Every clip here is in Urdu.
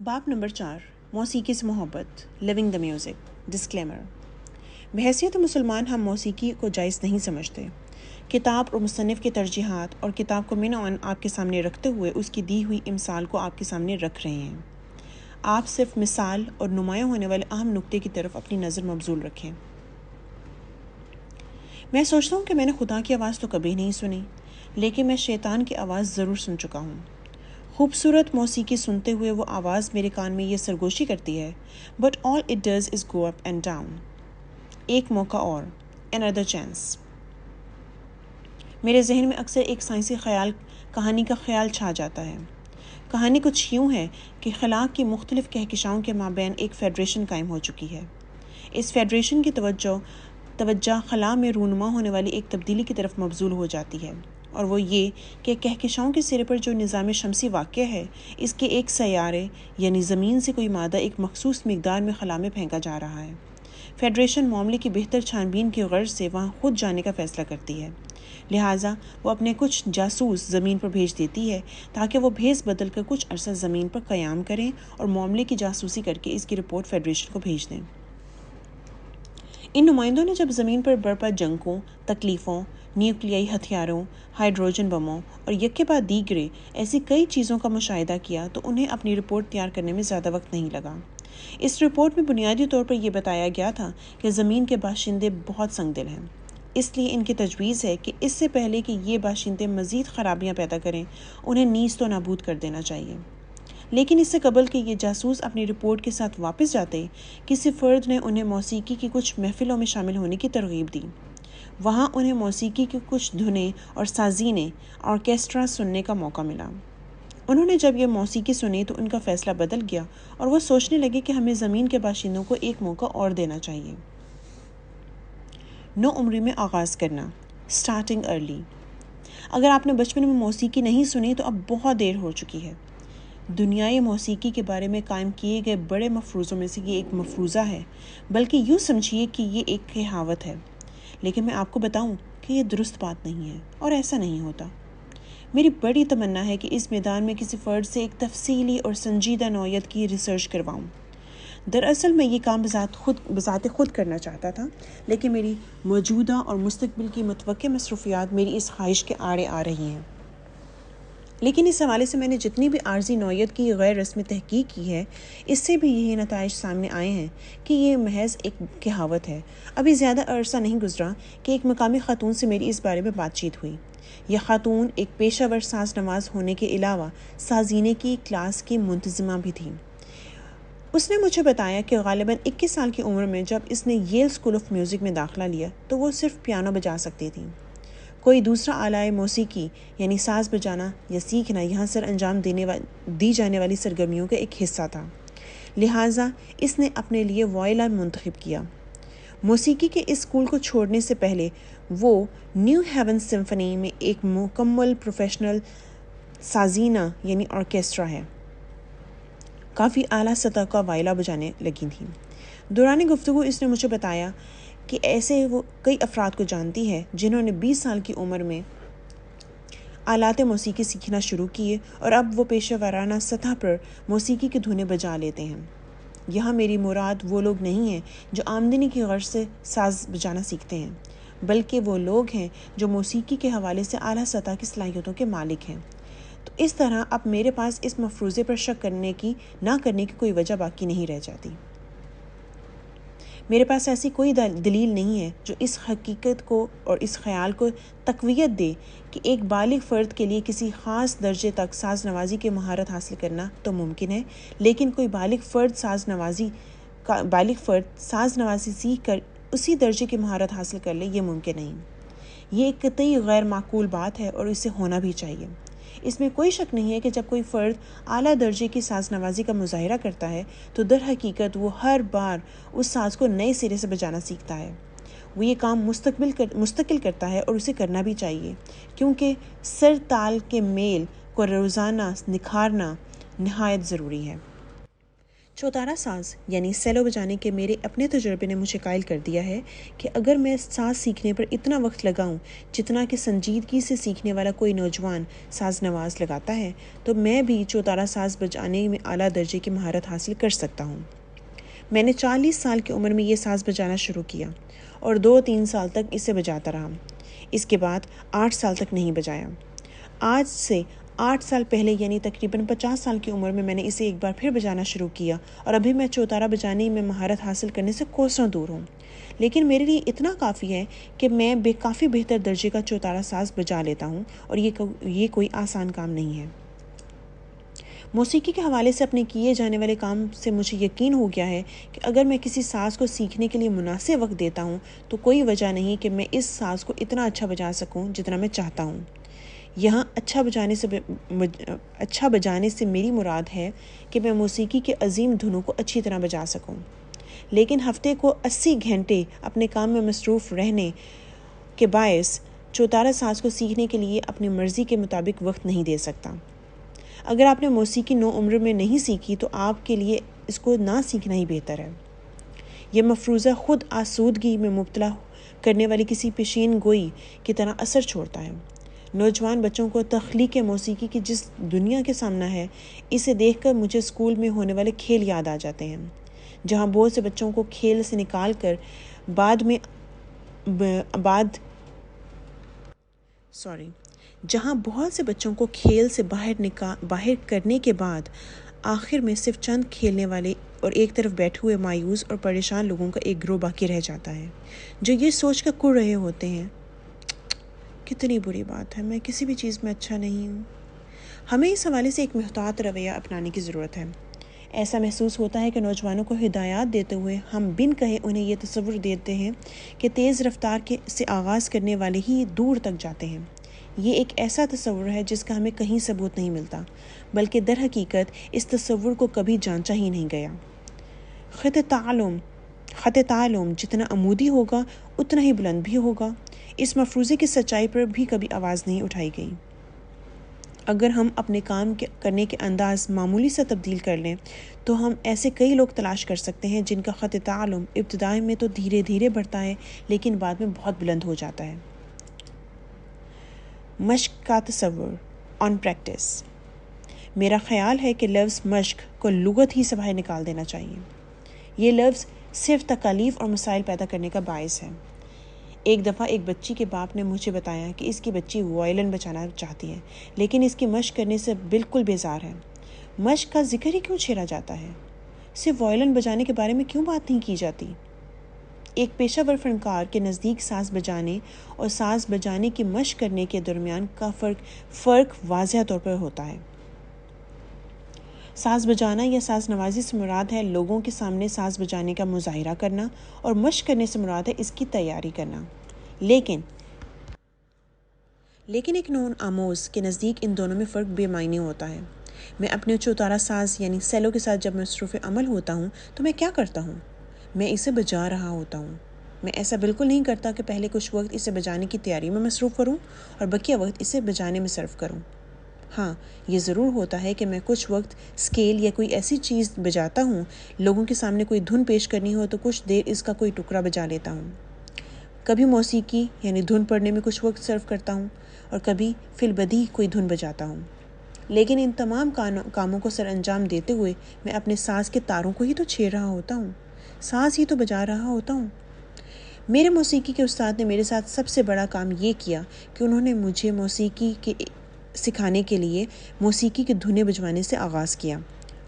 باب نمبر 4 موسیقی سے محبت لیونگ دا میوزک ڈسکلیمر بحیثیت مسلمان ہم موسیقی کو جائز نہیں سمجھتے. کتاب اور مصنف کی ترجیحات اور کتاب کو منعن آپ کے سامنے رکھتے ہوئے اس کی دی ہوئی امثال کو آپ کے سامنے رکھ رہے ہیں. آپ صرف مثال اور نمایاں ہونے والے اہم نقطے کی طرف اپنی نظر مبذول رکھیں. میں سوچتا ہوں کہ میں نے خدا کی آواز تو کبھی نہیں سنی، لیکن میں شیطان کی آواز ضرور سن چکا ہوں. خوبصورت موسیقی سنتے ہوئے وہ آواز میرے کان میں یہ سرگوشی کرتی ہے، but all it does is go up and down. ایک موقع اور، another chance. میرے ذہن میں اکثر ایک سائنسی کہانی کا خیال چھا جاتا ہے. کہانی کچھ یوں ہے کہ خلا کی مختلف کہکشاؤں کے مابین ایک فیڈریشن قائم ہو چکی ہے. اس فیڈریشن کی توجہ خلا میں رونما ہونے والی ایک تبدیلی کی طرف مبذول ہو جاتی ہے، اور وہ یہ کہ کہکشاؤں کے سرے پر جو نظام شمسی واقع ہے، اس کے ایک سیارے یعنی زمین سے کوئی مادہ ایک مخصوص مقدار میں خلا میں پھینکا جا رہا ہے. فیڈریشن معاملے کی بہتر چھان بین کی غرض سے وہاں خود جانے کا فیصلہ کرتی ہے. لہٰذا وہ اپنے کچھ جاسوس زمین پر بھیج دیتی ہے تاکہ وہ بھیس بدل کر کچھ عرصہ زمین پر قیام کریں اور معاملے کی جاسوسی کر کے اس کی رپورٹ فیڈریشن کو بھیج دیں. ان نمائندوں نے جب زمین پر برپا جنگوں، تکلیفوں، نیوکلیائی ہتھیاروں، ہائیڈروجن بموں اور یکے بعد دیگرے ایسی کئی چیزوں کا مشاہدہ کیا تو انہیں اپنی رپورٹ تیار کرنے میں زیادہ وقت نہیں لگا. اس رپورٹ میں بنیادی طور پر یہ بتایا گیا تھا کہ زمین کے باشندے بہت سنگ دل ہیں، اس لیے ان کی تجویز ہے کہ اس سے پہلے کہ یہ باشندے مزید خرابیاں پیدا کریں، انہیں نیز تو نابود کر دینا چاہیے. لیکن اس سے قبل کہ یہ جاسوس اپنی رپورٹ کے ساتھ واپس جاتے، کسی فرد نے انہیں موسیقی کی کچھ محفلوں میں شامل ہونے کی ترغیب دی. وہاں انہیں موسیقی کی کچھ دھنیں اور سازینیں، آرکیسٹرا سننے کا موقع ملا. انہوں نے جب یہ موسیقی سنی تو ان کا فیصلہ بدل گیا اور وہ سوچنے لگے کہ ہمیں زمین کے باشندوں کو ایک موقع اور دینا چاہیے. نو عمری میں آغاز کرنا، سٹارٹنگ ارلی. اگر آپ نے بچپن میں موسیقی نہیں سنی تو اب بہت دیر ہو چکی ہے. دنیائے موسیقی کے بارے میں قائم کیے گئے بڑے مفروضوں میں سے یہ ایک مفروضہ ہے، بلکہ یوں سمجھیے کہ یہ ایک کہاوت ہے. لیکن میں آپ کو بتاؤں کہ یہ درست بات نہیں ہے اور ایسا نہیں ہوتا. میری بڑی تمنا ہے کہ اس میدان میں کسی فرد سے ایک تفصیلی اور سنجیدہ نوعیت کی ریسرچ کرواؤں. دراصل میں یہ کام بذات خود کرنا چاہتا تھا، لیکن میری موجودہ اور مستقبل کی متوقع مصروفیات میری اس خواہش کے آڑے آ رہی ہیں. لیکن اس حوالے سے میں نے جتنی بھی عارضی نوعیت کی غیر رسمی تحقیق کی ہے، اس سے بھی یہی نتائج سامنے آئے ہیں کہ یہ محض ایک کہاوت ہے. ابھی زیادہ عرصہ نہیں گزرا کہ ایک مقامی خاتون سے میری اس بارے میں بات چیت ہوئی. یہ خاتون ایک پیشہ ور ساز نواز ہونے کے علاوہ سازینے کی کلاس کی منتظمہ بھی تھی. اس نے مجھے بتایا کہ غالباً 21 سال کی عمر میں جب اس نے ییل اسکول آف میوزک میں داخلہ لیا تو وہ صرف پیانو بجا سکتی تھی. کوئی دوسرا آلۂ موسیقی یعنی ساز بجانا یا سیکھنا یہاں سر انجام دی جانے والی سرگرمیوں کا ایک حصہ تھا. لہٰذا اس نے اپنے لیے وائلن منتخب کیا. موسیقی کے اس اسکول کو چھوڑنے سے پہلے وہ نیو ہیون سمفنی میں ایک مکمل پروفیشنل سازینہ یعنی آرکیسٹرا ہے، کافی اعلیٰ سطح کا وائلہ بجانے لگی تھیں. دوران گفتگو اس نے مجھے بتایا کہ ایسے وہ کئی افراد کو جانتی ہے جنہوں نے 20 سال کی عمر میں آلات موسیقی سیکھنا شروع کیے اور اب وہ پیشہ ورانہ سطح پر موسیقی کی دھنیں بجا لیتے ہیں. یہاں میری مراد وہ لوگ نہیں ہیں جو آمدنی کی غرض سے ساز بجانا سیکھتے ہیں، بلکہ وہ لوگ ہیں جو موسیقی کے حوالے سے اعلیٰ سطح کی صلاحیتوں کے مالک ہیں. تو اس طرح اب میرے پاس اس مفروضے پر شک نہ کرنے کی کوئی وجہ باقی نہیں رہ جاتی. میرے پاس ایسی کوئی دلیل نہیں ہے جو اس حقیقت کو اور اس خیال کو تقویت دے کہ ایک بالغ فرد کے لیے کسی خاص درجے تک ساز نوازی کی مہارت حاصل کرنا تو ممکن ہے، لیکن کوئی بالغ فرد ساز نوازی سیکھ کر اسی درجے کی مہارت حاصل کر لے، یہ ممکن نہیں. یہ ایک قطعی غیر معقول بات ہے اور اسے ہونا بھی چاہیے. اس میں کوئی شک نہیں ہے کہ جب کوئی فرد اعلیٰ درجے کی ساز نوازی کا مظاہرہ کرتا ہے تو در حقیقت وہ ہر بار اس ساز کو نئے سرے سے بجانا سیکھتا ہے. وہ یہ کام مستقل کرتا ہے اور اسے کرنا بھی چاہیے، کیونکہ سر تال کے میل کو روزانہ نکھارنا نہایت ضروری ہے. چوتارا ساز یعنی سیلو بجانے کے میرے اپنے تجربے نے مجھے قائل کر دیا ہے کہ اگر میں ساز سیکھنے پر اتنا وقت لگاؤں جتنا کہ سنجیدگی سے سیکھنے والا کوئی نوجوان ساز نواز لگاتا ہے تو میں بھی چوتارا ساز بجانے میں اعلیٰ درجے کی مہارت حاصل کر سکتا ہوں۔ میں نے 40 سال کی عمر میں یہ ساز بجانا شروع کیا اور 2-3 سال تک اسے بجاتا رہا۔ اس کے بعد 8 سال تک نہیں بجایا۔ آج سے 8 سال پہلے یعنی تقریباً 50 سال کی عمر میں نے اسے ایک بار پھر بجانا شروع کیا اور ابھی میں چوتارا بجانے میں مہارت حاصل کرنے سے کوسوں دور ہوں، لیکن میرے لیے اتنا کافی ہے کہ میں کافی بہتر درجے کا چوتارا ساز بجا لیتا ہوں اور یہ کوئی آسان کام نہیں ہے۔ موسیقی کے حوالے سے اپنے کیے جانے والے کام سے مجھے یقین ہو گیا ہے کہ اگر میں کسی ساز کو سیکھنے کے لیے مناسب وقت دیتا ہوں تو کوئی وجہ نہیں کہ میں اس ساز کو اتنا اچھا بجا سکوں جتنا میں چاہتا ہوں۔ یہاں اچھا بجانے سے میری مراد ہے کہ میں موسیقی کے عظیم دھنوں کو اچھی طرح بجا سکوں، لیکن ہفتے کو 80 گھنٹے اپنے کام میں مصروف رہنے کے باعث چوتارا ساز کو سیکھنے کے لیے اپنی مرضی کے مطابق وقت نہیں دے سکتا۔ اگر آپ نے موسیقی نو عمر میں نہیں سیکھی تو آپ کے لیے اس کو نہ سیکھنا ہی بہتر ہے۔ یہ مفروضہ خود آسودگی میں مبتلا کرنے والی کسی پیشین گوئی کی طرح اثر چھوڑتا ہے۔ نوجوان بچوں کو تخلیق موسیقی کی جس دنیا کے سامنا ہے، اسے دیکھ کر مجھے اسکول میں ہونے والے کھیل یاد آ جاتے ہیں، جہاں بہت سے بچوں کو کھیل سے نکال کر جہاں بہت سے بچوں کو کھیل سے باہر کرنے کے بعد آخر میں صرف چند کھیلنے والے اور ایک طرف بیٹھے ہوئے مایوس اور پریشان لوگوں کا ایک گروہ باقی رہ جاتا ہے، جو یہ سوچ کر کڑ رہے ہوتے ہیں، کتنی بری بات ہے، میں کسی بھی چیز میں اچھا نہیں ہوں۔ ہمیں اس حوالے سے ایک محتاط رویہ اپنانے کی ضرورت ہے۔ ایسا محسوس ہوتا ہے کہ نوجوانوں کو ہدایات دیتے ہوئے ہم بن کہے انہیں یہ تصور دیتے ہیں کہ تیز رفتار سے آغاز کرنے والے ہی دور تک جاتے ہیں۔ یہ ایک ایسا تصور ہے جس کا ہمیں کہیں ثبوت نہیں ملتا، بلکہ در حقیقت اس تصور کو کبھی جانچا ہی نہیں گیا۔ خط تعلم جتنا عمودی ہوگا اتنا ہی بلند بھی ہوگا۔ اس مفروضے کی سچائی پر بھی کبھی آواز نہیں اٹھائی گئی۔ اگر ہم اپنے کام کرنے کے انداز معمولی سے تبدیل کر لیں تو ہم ایسے کئی لوگ تلاش کر سکتے ہیں جن کا خط تعلم ابتدائی میں تو دھیرے دھیرے بڑھتا ہے لیکن بعد میں بہت بلند ہو جاتا ہے۔ مشق کا تصور آن پریکٹس۔ میرا خیال ہے کہ لفظ مشق کو لغت ہی سے باہر نکال دینا چاہیے۔ یہ لفظ صرف تکالیف اور مسائل پیدا کرنے کا باعث ہے۔ ایک دفعہ ایک بچی کے باپ نے مجھے بتایا کہ اس کی بچی وائلن بجانا چاہتی ہے لیکن اس کی مشق کرنے سے بالکل بیزار ہے۔ مشق کا ذکر ہی کیوں چھیڑا جاتا ہے؟ صرف وائلن بجانے کے بارے میں کیوں بات نہیں کی جاتی؟ ایک پیشہ ور فنکار کے نزدیک ساز بجانے اور ساز بجانے کی مشق کرنے کے درمیان کا فرق واضح طور پر ہوتا ہے۔ ساز بجانا یا ساز نوازی سے مراد ہے لوگوں کے سامنے ساز بجانے کا مظاہرہ کرنا اور مشق کرنے سے مراد ہے اس کی تیاری کرنا۔ لیکن ایک نون آموز کے نزدیک ان دونوں میں فرق بے معنی ہوتا ہے۔ میں اپنے چوتارا ساز یعنی سیلو کے ساتھ جب مصروف عمل ہوتا ہوں تو میں کیا کرتا ہوں؟ میں اسے بجا رہا ہوتا ہوں۔ میں ایسا بالکل نہیں کرتا کہ پہلے کچھ وقت اسے بجانے کی تیاری میں مصروف کروں اور بقیہ وقت اسے بجانے میں صرف کروں۔ ہاں، یہ ضرور ہوتا ہے کہ میں کچھ وقت اسکیل یا کوئی ایسی چیز بجاتا ہوں، لوگوں کے سامنے کوئی دھن پیش کرنی ہو تو کچھ دیر اس کا کوئی ٹکڑا بجا لیتا ہوں۔ کبھی موسیقی یعنی دھن پڑھنے میں کچھ وقت صرف کرتا ہوں اور کبھی فی البدیہہ کوئی دھن بجاتا ہوں۔ لیکن ان تمام کاموں کو سر انجام دیتے ہوئے میں اپنے ساز کے تاروں کو ہی تو چھیڑ رہا ہوتا ہوں، ساز ہی تو بجا رہا ہوتا ہوں۔ میرے موسیقی کے استاد نے میرے ساتھ سب سے بڑا کام یہ کیا کہ انہوں نے مجھے موسیقی کے سکھانے کے لیے موسیقی کی دھنیں بجوانے سے آغاز کیا،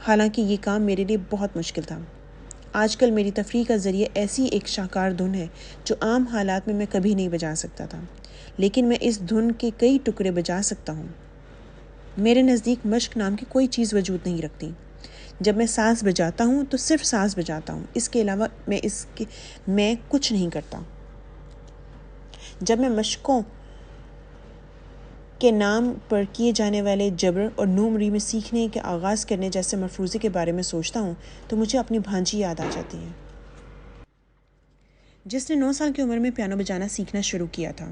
حالانکہ یہ کام میرے لیے بہت مشکل تھا۔ آج کل میری تفریح کا ذریعہ ایسی ایک شاہکار دھن ہے جو عام حالات میں کبھی نہیں بجا سکتا تھا، لیکن میں اس دھن کے کئی ٹکڑے بجا سکتا ہوں۔ میرے نزدیک مشق نام کی کوئی چیز وجود نہیں رکھتی۔ جب میں ساز بجاتا ہوں تو صرف ساز بجاتا ہوں، اس کے علاوہ میں کچھ نہیں کرتا۔ جب میں مشقوں کے نام پر کیے جانے والے جبر اور نومری میں سیکھنے کے آغاز کرنے جیسے مفروضے کے بارے میں سوچتا ہوں تو مجھے اپنی بھانجی یاد آ جاتی ہے، جس نے 9 سال کی عمر میں پیانو بجانا سیکھنا شروع کیا تھا۔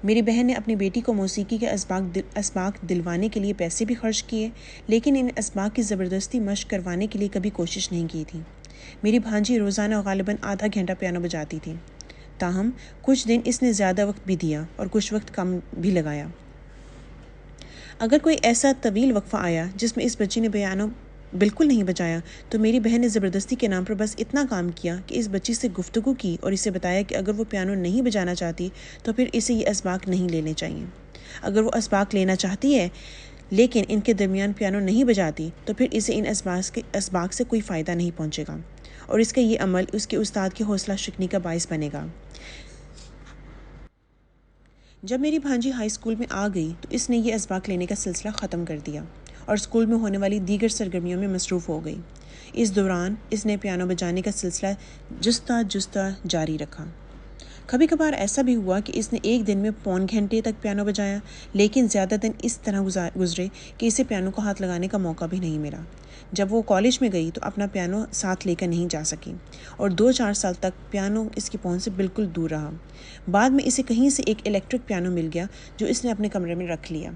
میری بہن نے اپنی بیٹی کو موسیقی کے اسباق دلوانے کے لیے پیسے بھی خرچ کیے، لیکن ان اسباق کی زبردستی مشق کروانے کے لیے کبھی کوشش نہیں کی تھی۔ میری بھانجی روزانہ غالباً آدھا گھنٹہ پیانو بجاتی تھی، تاہم کچھ دن اس نے زیادہ وقت بھی دیا اور کچھ وقت کم بھی لگایا۔ اگر کوئی ایسا طویل وقفہ آیا جس میں اس بچی نے پیانو بالکل نہیں بجایا، تو میری بہن نے زبردستی کے نام پر بس اتنا کام کیا کہ اس بچی سے گفتگو کی اور اسے بتایا کہ اگر وہ پیانو نہیں بجانا چاہتی تو پھر اسے یہ اسباق نہیں لینے چاہیے۔ اگر وہ اسباق لینا چاہتی ہے لیکن ان کے درمیان پیانو نہیں بجاتی تو پھر اسے ان اسباق سے کوئی فائدہ نہیں پہنچے گا، اور اس کا یہ عمل اس کے استاد کی حوصلہ شکنی کا باعث بنے گا۔ جب میری بھانجی ہائی اسکول میں آ گئی تو اس نے یہ اسباق لینے کا سلسلہ ختم کر دیا اور اسکول میں ہونے والی دیگر سرگرمیوں میں مصروف ہو گئی۔ اس دوران اس نے پیانو بجانے کا سلسلہ جستہ جاری رکھا۔ کبھی کبھار ایسا بھی ہوا کہ اس نے ایک دن میں پون گھنٹے تک پیانو بجایا، لیکن زیادہ دن اس طرح گزرے کہ اسے پیانو کو ہاتھ لگانے کا موقع بھی نہیں ملا۔ جب وہ کالج میں گئی تو اپنا پیانو ساتھ لے کر نہیں جا سکی اور 2-4 سال تک پیانو اس کی پہنچ سے بالکل دور رہا۔ بعد میں اسے کہیں سے ایک الیکٹرک پیانو مل گیا جو اس نے اپنے کمرے میں رکھ لیا۔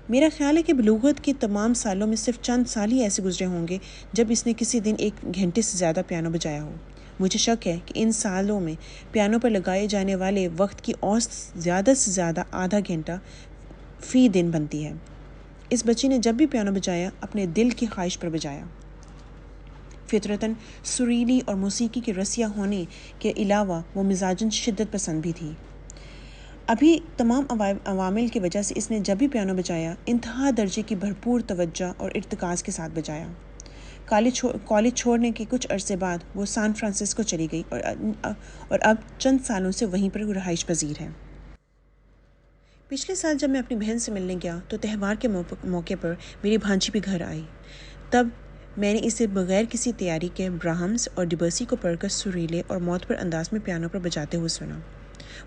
میرا خیال ہے کہ بلوغت کے تمام سالوں میں صرف چند سال ہی ایسے گزرے ہوں گے جب اس نے کسی دن 1 گھنٹے سے زیادہ پیانو بجایا ہو۔ مجھے شک ہے کہ ان سالوں میں پیانو پر لگائے جانے والے وقت کی اوسط زیادہ سے زیادہ آدھا گھنٹہ فی دن بنتی ہے۔ اس بچی نے جب بھی پیانو بجایا اپنے دل کی خواہش پر بجایا۔ فطرتاً سریلی اور موسیقی کے رسیا ہونے کے علاوہ وہ مزاجاً شدت پسند بھی تھی۔ ابھی تمام عوامل کی وجہ سے اس نے جب بھی پیانو بجایا انتہا درجے کی بھرپور توجہ اور ارتکاز کے ساتھ بجایا۔ کالج چھوڑنے کے کچھ عرصے بعد وہ سان فرانسسکو چلی گئی اور اب چند سالوں سے وہیں پر رہائش پذیر ہے۔ پچھلے سال جب میں اپنی بہن سے ملنے گیا تو تہوار کے موقع پر میری بھانجی بھی گھر آئی۔ تب میں نے اسے بغیر کسی تیاری کے براہمس اور ڈیبسی کو پڑھ کر سریلے اور معتبر انداز میں پیانو پر بجاتے ہوئے سنا۔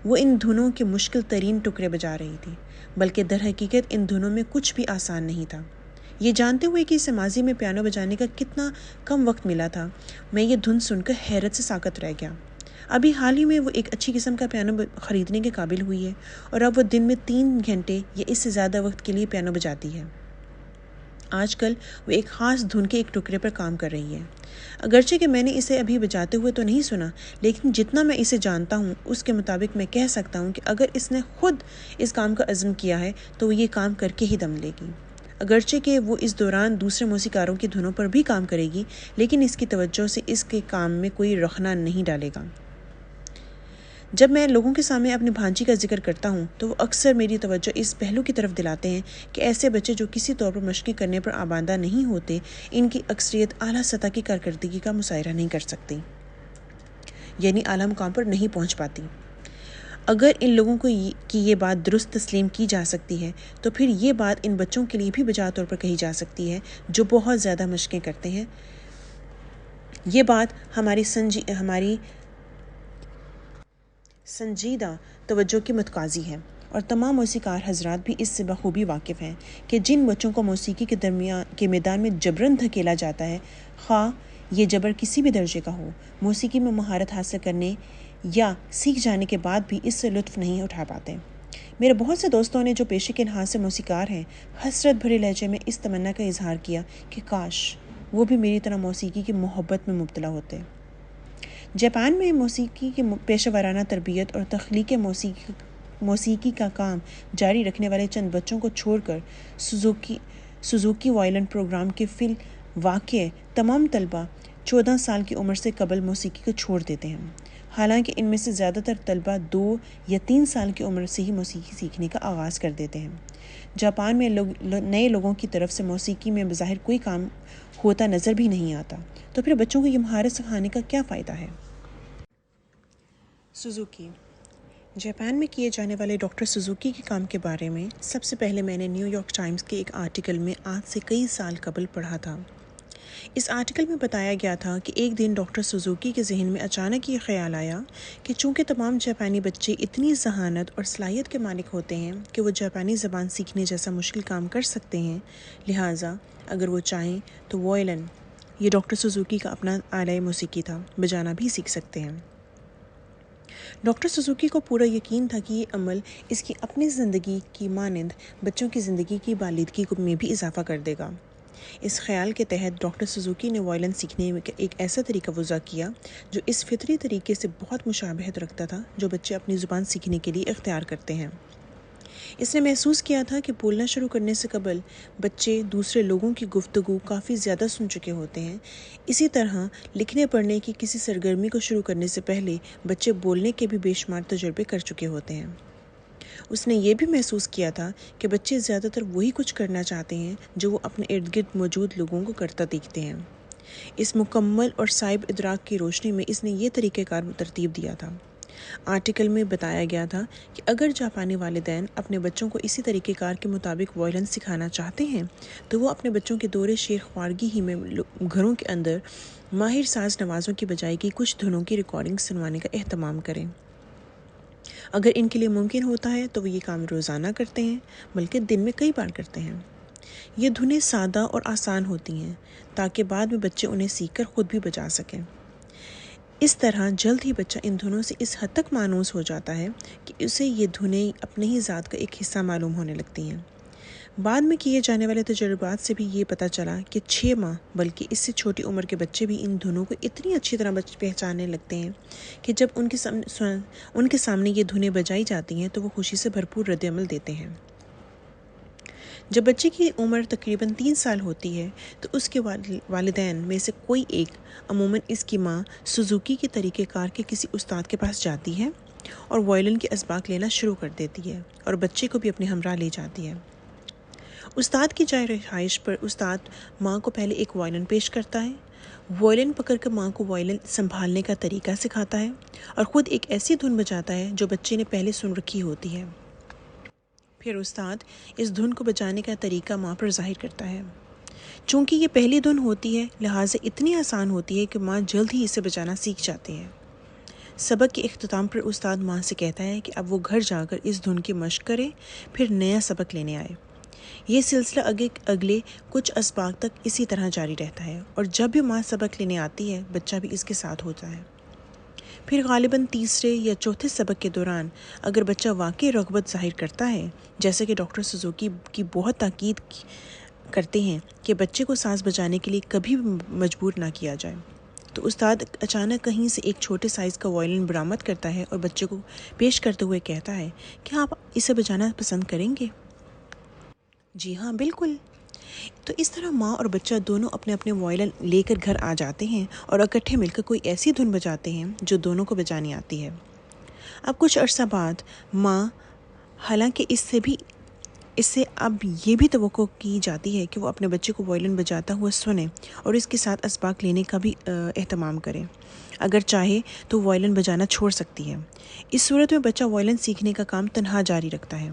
وہ ان دھنوں کے مشکل ترین ٹکڑے بجا رہی تھی، بلکہ در حقیقت ان دھنوں میں کچھ بھی آسان نہیں تھا۔ یہ جانتے ہوئے کہ اسے ماضی میں پیانو بجانے کا کتنا کم وقت ملا تھا، میں یہ دھن سن کر حیرت سے ساکت رہ گیا۔ ابھی حال ہی میں وہ ایک اچھی قسم کا پیانو خریدنے کے قابل ہوئی ہے اور اب وہ دن میں 3 گھنٹے یا اس سے زیادہ وقت کے لیے پیانو بجاتی ہے۔ آج کل وہ ایک خاص دھن کے ایک ٹکڑے پر کام کر رہی ہے۔ اگرچہ کہ میں نے اسے ابھی بجاتے ہوئے تو نہیں سنا، لیکن جتنا میں اسے جانتا ہوں اس کے مطابق میں کہہ سکتا ہوں کہ اگر اس نے خود اس کام کا عزم کیا ہے تو وہ یہ کام کر کے ہی دم لے گی۔ اگرچہ کہ وہ اس دوران دوسرے موسیقاروں کی دھنوں پر بھی کام کرے گی، لیکن اس کی توجہ سے اس کے کام میں کوئی رخنہ نہیں ڈالے گا۔ جب میں لوگوں کے سامنے اپنی بھانجی کا ذکر کرتا ہوں تو وہ اکثر میری توجہ اس پہلو کی طرف دلاتے ہیں کہ ایسے بچے جو کسی طور پر مشقیں کرنے پر آمادہ نہیں ہوتے، ان کی اکثریت اعلیٰ سطح کی کارکردگی کا مظاہرہ نہیں کر سکتی، یعنی اعلیٰ مقام پر نہیں پہنچ پاتی۔ اگر ان لوگوں کو کی یہ بات درست تسلیم کی جا سکتی ہے تو پھر یہ بات ان بچوں کے لیے بھی بجا طور پر کہی جا سکتی ہے جو بہت زیادہ مشقیں کرتے ہیں۔ یہ بات ہماری سنجیدہ توجہ کی متقاضی ہے، اور تمام موسیقار حضرات بھی اس سے بخوبی واقف ہیں کہ جن بچوں کو موسیقی کے میدان میں جبراً دھکیلا جاتا ہے، خواہ یہ جبر کسی بھی درجے کا ہو، موسیقی میں مہارت حاصل کرنے یا سیکھ جانے کے بعد بھی اس سے لطف نہیں اٹھا پاتے۔ میرے بہت سے دوستوں نے جو پیشے کے لحاظ سے موسیقار ہیں، حسرت بھرے لہجے میں اس تمنا کا اظہار کیا کہ کاش وہ بھی میری طرح موسیقی کی محبت میں مبتلا ہوتے۔ جاپان میں موسیقی کی پیشہ ورانہ تربیت اور تخلیق موسیقی کا کام جاری رکھنے والے چند بچوں کو چھوڑ کر سوزوکی وائلن پروگرام کے فی الواقع تمام طلبہ 14 سال کی عمر سے قبل موسیقی کو چھوڑ دیتے ہیں، حالانکہ ان میں سے زیادہ تر طلبہ 2 یا 3 سال کی عمر سے ہی موسیقی سیکھنے کا آغاز کر دیتے ہیں۔ جاپان میں نئے لوگوں کی طرف سے موسیقی میں بظاہر کوئی کام ہوتا نظر بھی نہیں آتا، تو پھر بچوں کو یہ مہارت سکھانے کا کیا فائدہ ہے؟ سوزوکی جاپان میں کیے جانے والے ڈاکٹر سوزوکی کے کام کے بارے میں سب سے پہلے میں نے نیو یارک ٹائمز کے ایک آرٹیکل میں آج سے کئی سال قبل پڑھا تھا۔ اس آرٹیکل میں بتایا گیا تھا کہ ایک دن ڈاکٹر سوزوکی کے ذہن میں اچانک یہ خیال آیا کہ چونکہ تمام جاپانی بچے اتنی ذہانت اور صلاحیت کے مالک ہوتے ہیں کہ وہ جاپانی زبان سیکھنے جیسا مشکل کام کر سکتے ہیں، لہٰذا اگر وہ چاہیں تو وائلن، یہ ڈاکٹر سوزوکی کا اپنا آلۂ موسیقی تھا، بجانا بھی سیکھ سکتے ہیں۔ ڈاکٹر سوزوکی کو پورا یقین تھا کہ یہ عمل اس کی اپنی زندگی کی مانند بچوں کی زندگی کی بالیدگی میں بھی اضافہ کر دے گا۔ اس خیال کے تحت ڈاکٹر سوزوکی نے وائلن سیکھنے کا ایک ایسا طریقہ وضع کیا جو اس فطری طریقے سے بہت مشابہت رکھتا تھا جو بچے اپنی زبان سیکھنے کے لیے اختیار کرتے ہیں۔ اس نے محسوس کیا تھا کہ بولنا شروع کرنے سے قبل بچے دوسرے لوگوں کی گفتگو کافی زیادہ سن چکے ہوتے ہیں۔ اسی طرح لکھنے پڑھنے کی کسی سرگرمی کو شروع کرنے سے پہلے بچے بولنے کے بھی بے شمار تجربے کر چکے ہوتے ہیں۔ اس نے یہ بھی محسوس کیا تھا کہ بچے زیادہ تر وہی کچھ کرنا چاہتے ہیں جو وہ اپنے ارد گرد موجود لوگوں کو کرتا دیکھتے ہیں۔ اس مکمل اور صائب ادراک کی روشنی میں اس نے یہ طریقہ کار ترتیب دیا تھا۔ آرٹیکل میں بتایا گیا تھا کہ اگر جاپانی والدین اپنے بچوں کو اسی طریقہ کار کے مطابق وائلن سکھانا چاہتے ہیں تو وہ اپنے بچوں کے دورے شیر خوارگی ہی میں گھروں کے اندر ماہر ساز نوازوں کی بجائے کی کچھ دھنوں کی ریکارڈنگ سنوانے کا اہتمام کریں۔ اگر ان کے لیے ممکن ہوتا ہے تو وہ یہ کام روزانہ کرتے ہیں، بلکہ دن میں کئی بار کرتے ہیں۔ یہ دھنیں سادہ اور آسان ہوتی ہیں تاکہ بعد میں بچے انہیں سیکھ کر خود بھی بجا سکیں۔ اس طرح جلد ہی بچہ ان دھنوں سے اس حد تک مانوس ہو جاتا ہے کہ اسے یہ دھنیں اپنے ہی ذات کا ایک حصہ معلوم ہونے لگتی ہیں۔ بعد میں کیے جانے والے تجربات سے بھی یہ پتہ چلا کہ 6 ماہ بلکہ اس سے چھوٹی عمر کے بچے بھی ان دھنوں کو اتنی اچھی طرح پہچاننے لگتے ہیں کہ جب ان کے سامنے یہ دھنیں بجائی جاتی ہیں تو وہ خوشی سے بھرپور رد عمل دیتے ہیں۔ جب بچے کی عمر تقریباً 3 سال ہوتی ہے تو اس کے والدین میں سے کوئی ایک، عموماً اس کی ماں، سوزوکی کے طریقہ کار کے کسی استاد کے پاس جاتی ہے اور وائلن کے اسباق لینا شروع کر دیتی ہے اور بچے کو بھی اپنے ہمراہ لے جاتی ہے۔ استاد کی جائے رہائش پر استاد ماں کو پہلے ایک وائلن پیش کرتا ہے۔ وائلن پکڑ کر ماں کو وائلن سنبھالنے کا طریقہ سکھاتا ہے اور خود ایک ایسی دھن بجاتا ہے جو بچے نے پہلے سن رکھی ہوتی ہے۔ پھر استاد اس دھن کو بجانے کا طریقہ ماں پر ظاہر کرتا ہے۔ چونکہ یہ پہلی دھن ہوتی ہے لہٰذا اتنی آسان ہوتی ہے کہ ماں جلد ہی اسے بجانا سیکھ جاتی ہے۔ سبق کے اختتام پر استاد ماں سے کہتا ہے کہ اب وہ گھر جا کر اس دھن کی مشق کرے، پھر نیا سبق لینے آئے۔ یہ سلسلہ اگلے کچھ اسباق تک اسی طرح جاری رہتا ہے اور جب بھی ماں سبق لینے آتی ہے بچہ بھی اس کے ساتھ ہوتا ہے۔ پھر غالباً تیسرے یا چوتھے سبق کے دوران اگر بچہ واقعی رغبت ظاہر کرتا ہے، جیسے کہ ڈاکٹر سوزوکی کی بہت تاکید کرتے ہیں کہ بچے کو ساز بجانے کے لیے کبھی بھی مجبور نہ کیا جائے، تو استاد اچانک کہیں سے ایک چھوٹے سائز کا وائلن برآمد کرتا ہے اور بچے کو پیش کرتے ہوئے کہتا ہے کہ آپ اسے بجانا پسند کریں گے؟ جی ہاں، بالکل۔ تو اس طرح ماں اور بچہ دونوں اپنے اپنے وائلن لے کر گھر آ جاتے ہیں اور اکٹھے مل کر کوئی ایسی دھن بجاتے ہیں جو دونوں کو بجانی آتی ہے۔ اب کچھ عرصہ بعد ماں، حالانکہ اس سے اب یہ بھی توقع کی جاتی ہے کہ وہ اپنے بچے کو وائلن بجاتا ہوا سنے اور اس کے ساتھ اسباق لینے کا بھی اہتمام کرے۔ اگر چاہے تو وائلن بجانا چھوڑ سکتی ہے۔ اس صورت میں بچہ وائلن سیکھنے کا کام تنہا جاری رکھتا ہے۔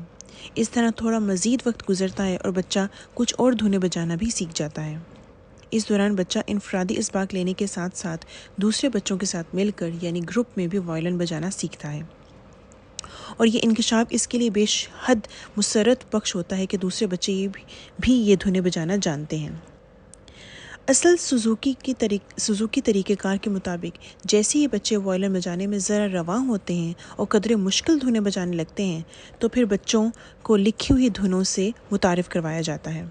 اس طرح تھوڑا مزید وقت گزرتا ہے اور بچہ کچھ اور دھنیں بجانا بھی سیکھ جاتا ہے۔ اس دوران بچہ انفرادی اسباق لینے کے ساتھ ساتھ دوسرے بچوں کے ساتھ مل کر یعنی گروپ میں بھی وائلن بجانا سیکھتا ہے، اور یہ انکشاف اس کے لیے بے حد مسرت بخش ہوتا ہے کہ دوسرے بچے بھی یہ دھنیں بجانا جانتے ہیں۔ اصل سوزوکی طریقہ کار کے مطابق جیسے ہی بچے وائلن بجانے میں ذرا رواں ہوتے ہیں اور قدرے مشکل دھنیں بجانے لگتے ہیں تو پھر بچوں کو لکھی ہوئی دھنوں سے متعارف کروایا جاتا ہے۔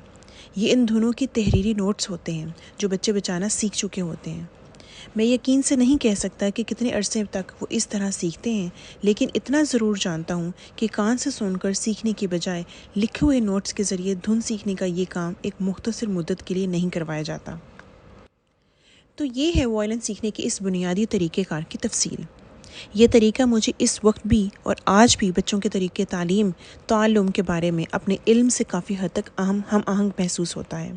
یہ ان دھنوں کی تحریری نوٹس ہوتے ہیں جو بچے بجانا سیکھ چکے ہوتے ہیں۔ میں یقین سے نہیں کہہ سکتا کہ کتنے عرصے تک وہ اس طرح سیکھتے ہیں، لیکن اتنا ضرور جانتا ہوں کہ کان سے سن کر سیکھنے کی بجائے لکھے ہوئے نوٹس کے ذریعے دھن سیکھنے کا یہ کام ایک مختصر مدت کے لیے نہیں کروایا جاتا۔ تو یہ ہے وائلن سیکھنے کے اس بنیادی طریقہ کار کی تفصیل۔ یہ طریقہ مجھے اس وقت بھی اور آج بھی بچوں کے طریقے تعلم کے بارے میں اپنے علم سے کافی حد تک ہم آہنگ محسوس ہوتا ہے۔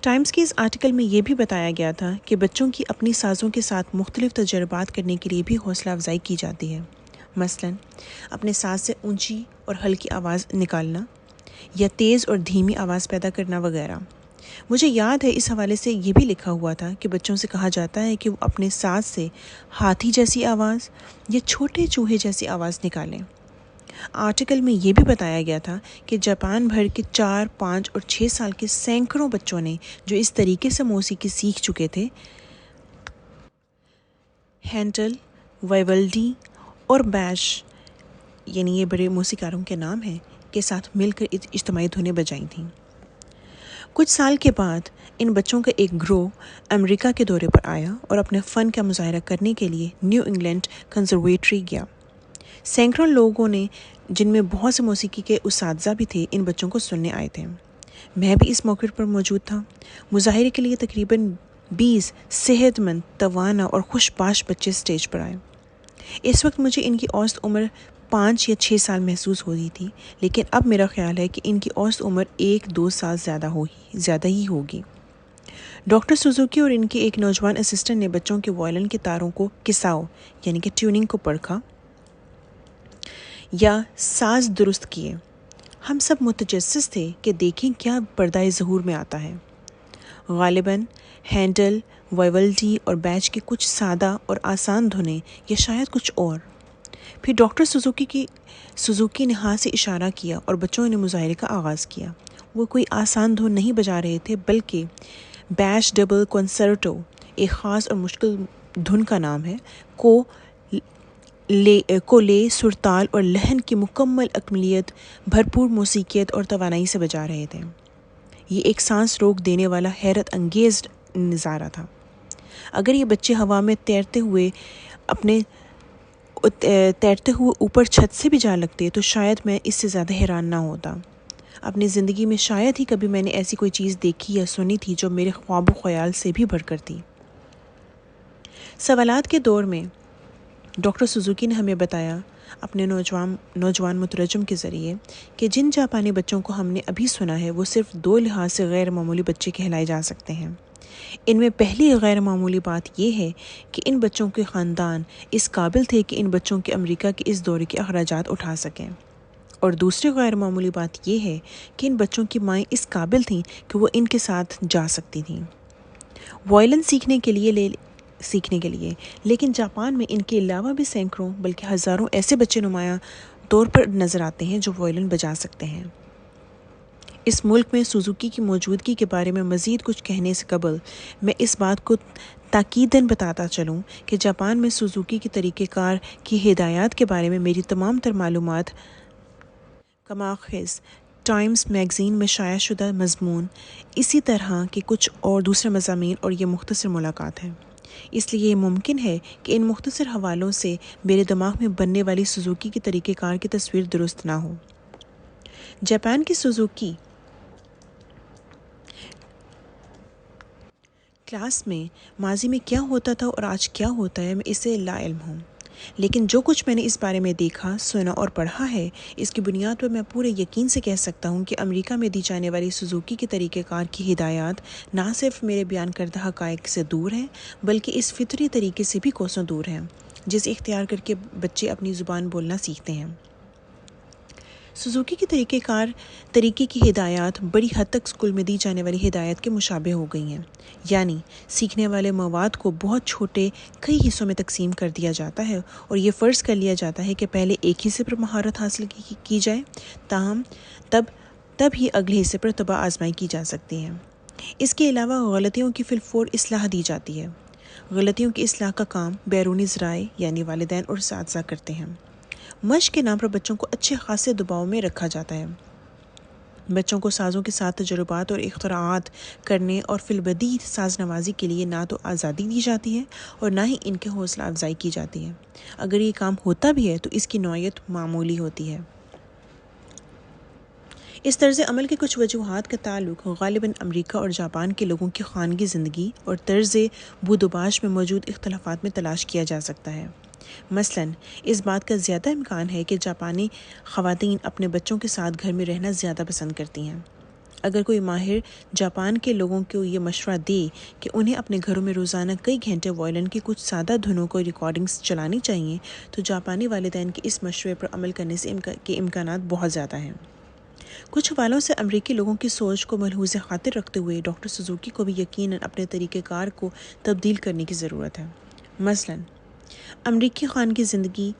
ٹائمز کے اس آرٹیکل میں یہ بھی بتایا گیا تھا کہ بچوں کی اپنی سازوں کے ساتھ مختلف تجربات کرنے کے لیے بھی حوصلہ افزائی کی جاتی ہے، مثلاً اپنے ساز سے اونچی اور ہلکی آواز نکالنا یا تیز اور دھیمی آواز پیدا کرنا وغیرہ۔ مجھے یاد ہے اس حوالے سے یہ بھی لکھا ہوا تھا کہ بچوں سے کہا جاتا ہے کہ وہ اپنے ساز سے ہاتھی جیسی آواز یا چھوٹے چوہے جیسی آواز نکالیں۔ آرٹیکل میں یہ بھی بتایا گیا تھا کہ جاپان بھر کے 4، 5 اور 6 سال کے سینکڑوں بچوں نے جو اس طریقے سے موسیقی سیکھ چکے تھے، ہینڈل، ویولڈی اور بیش یعنی یہ بڑے موسیقاروں کے نام ہیں کے ساتھ مل کر اجتماعی دھنیں بجائی تھیں۔ کچھ سال کے بعد ان بچوں کا ایک گروہ امریکہ کے دورے پر آیا اور اپنے فن کا مظاہرہ کرنے کے لیے نیو انگلینڈ کنزرویٹری گیا۔ سینکڑوں لوگوں نے، جن میں بہت سے موسیقی کے اساتذہ بھی تھے، ان بچوں کو سننے آئے تھے۔ میں بھی اس موقع پر موجود تھا۔ مظاہرے کے لیے تقریباً 20 صحت مند، توانا اور خوش باش بچے اسٹیج پر آئے۔ اس وقت مجھے ان کی اوسط عمر 5 یا 6 سال محسوس ہوتی تھی، لیکن اب میرا خیال ہے کہ ان کی اوسط عمر 1-2 سال زیادہ ہی ہوگی۔ ڈاکٹر سوزوکی اور ان کے ایک نوجوان اسسٹنٹ نے بچوں کے وائلن کے تاروں کو کساؤ یعنی کہ ٹیوننگ کو پرکھا یا ساز درست کیے۔ ہم سب متجسس تھے کہ دیکھیں کیا پردہ ظہور میں آتا ہے۔ غالباً ہینڈل، وائیولڈی اور بیچ کے کچھ سادہ اور آسان دھنیں یا شاید کچھ اور۔ پھر ڈاکٹر سوزوکی نے ہاتھ سے اشارہ کیا اور بچوں نے مظاہرے کا آغاز کیا۔ وہ کوئی آسان دھن نہیں بجا رہے تھے، بلکہ بیش ڈبل کنسرٹو، ایک خاص اور مشکل دھن کا نام ہے، کو لے سرتال اور لحن کی مکمل اکملیت، بھرپور موسیقیت اور توانائی سے بجا رہے تھے۔ یہ ایک سانس روک دینے والا حیرت انگیز نظارہ تھا۔ اگر یہ بچے ہوا میں تیرتے ہوئے اوپر چھت سے بھی جا لگتے تو شاید میں اس سے زیادہ حیران نہ ہوتا۔ اپنی زندگی میں شاید ہی کبھی میں نے ایسی کوئی چیز دیکھی یا سنی تھی جو میرے خواب و خیال سے بھی بڑھ کر تھی۔ سوالات کے دور میں ڈاکٹر سوزوکی نے ہمیں بتایا اپنے نوجوان مترجم کے ذریعے کہ جن جاپانی بچوں کو ہم نے ابھی سنا ہے وہ صرف 2 لحاظ سے غیر معمولی بچے کہلائے جا سکتے ہیں۔ ان میں پہلی غیر معمولی بات یہ ہے کہ ان بچوں کے خاندان اس قابل تھے کہ ان بچوں کے امریکہ کے اس دورے کے اخراجات اٹھا سکیں، اور دوسری غیر معمولی بات یہ ہے کہ ان بچوں کی مائیں اس قابل تھیں کہ وہ ان کے ساتھ جا سکتی تھیں وائلن سیکھنے کے لیے، لیکن جاپان میں ان کے علاوہ بھی سینکڑوں بلکہ ہزاروں ایسے بچے نمایاں طور پر نظر آتے ہیں جو وائلن بجا سکتے ہیں۔ اس ملک میں سوزوکی کی موجودگی کے بارے میں مزید کچھ کہنے سے قبل میں اس بات کو تاکیداً بتاتا چلوں کہ جاپان میں سوزوکی کے طریقہ کار کی ہدایات کے بارے میں میری تمام تر معلومات کماخذ ٹائمز میگزین میں شائع شدہ مضمون، اسی طرح کے کچھ اور دوسرے مضامین اور یہ مختصر ملاقات ہے۔ اس لیے یہ ممکن ہے کہ ان مختصر حوالوں سے میرے دماغ میں بننے والی سوزوکی کے طریقہ کار کی تصویر درست نہ ہو۔ جاپان کی سوزوکی کلاس میں ماضی میں کیا ہوتا تھا اور آج کیا ہوتا ہے، میں اسے لا علم ہوں، لیکن جو کچھ میں نے اس بارے میں دیکھا، سنا اور پڑھا ہے، اس کی بنیاد پر میں پورے یقین سے کہہ سکتا ہوں کہ امریکہ میں دی جانے والی سوزوکی کے طریقہ کار کی ہدایات نہ صرف میرے بیان کردہ حقائق سے دور ہیں، بلکہ اس فطری طریقے سے بھی کوسوں دور ہیں جسے اختیار کر کے بچے اپنی زبان بولنا سیکھتے ہیں۔ سوزوکی کے طریقے کی ہدایات بڑی حد تک اسکول میں دی جانے والی ہدایت کے مشابہ ہو گئی ہیں، یعنی سیکھنے والے مواد کو بہت چھوٹے کئی حصوں میں تقسیم کر دیا جاتا ہے اور یہ فرض کر لیا جاتا ہے کہ پہلے ایک حصے پر مہارت حاصل کی جائے، تاہم تب ہی اگلے حصے پر طبع آزمائی کی جا سکتی ہے۔ اس کے علاوہ غلطیوں کی فی الفور اصلاح دی جاتی ہے۔ غلطیوں کی اصلاح کا کام بیرونی ذرائع یعنی والدین اور اساتذہ کرتے ہیں۔ مشق کے نام پر بچوں کو اچھے خاصے دباؤ میں رکھا جاتا ہے۔ بچوں کو سازوں کے ساتھ تجربات اور اختراعات کرنے اور فی البدیہہ ساز نوازی کے لیے نہ تو آزادی دی جاتی ہے اور نہ ہی ان کی حوصلہ افزائی کی جاتی ہے۔ اگر یہ کام ہوتا بھی ہے تو اس کی نوعیت معمولی ہوتی ہے۔ اس طرز عمل کے کچھ وجوہات کا تعلق غالباً امریکہ اور جاپان کے لوگوں کی خانگی زندگی اور طرز بود و باش میں موجود اختلافات میں تلاش کیا جا سکتا ہے۔ مثلاً اس بات کا زیادہ امکان ہے کہ جاپانی خواتین اپنے بچوں کے ساتھ گھر میں رہنا زیادہ پسند کرتی ہیں۔ اگر کوئی ماہر جاپان کے لوگوں کو یہ مشورہ دے کہ انہیں اپنے گھروں میں روزانہ کئی گھنٹے وائلن کی کچھ سادہ دھنوں کو ریکارڈنگز چلانی چاہیے، تو جاپانی والدین کے اس مشورے پر عمل کرنے کے امکانات بہت زیادہ ہیں۔ کچھ حوالوں سے امریکی لوگوں کی سوچ کو ملحوظ خاطر رکھتے ہوئے ڈاکٹر سوزوکی کو بھی یقیناً اپنے طریقہ کار کو تبدیل کرنے کی ضرورت ہے۔ مثلاً امریکی خانگی زندگی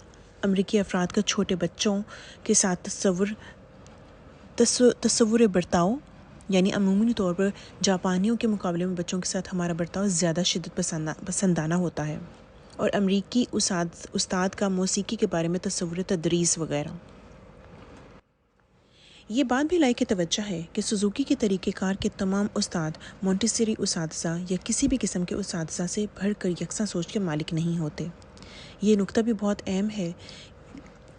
امریکی افراد کا چھوٹے بچوں کے ساتھ تصور برتاؤ، یعنی عمومی طور پر جاپانیوں کے مقابلے میں بچوں کے ساتھ ہمارا برتاؤ زیادہ شدت پسندانہ ہوتا ہے، اور امریکی استاد کا موسیقی کے بارے میں تصور تدریس وغیرہ۔ یہ بات بھی لائق توجہ ہے کہ سوزوکی کے طریقہ کار کے تمام استاد مونٹیسری اساتذہ یا کسی بھی قسم کے اساتذہ سے بڑھ کر یکساں سوچ کے مالک نہیں ہوتے۔ یہ نکتہ بھی بہت اہم ہے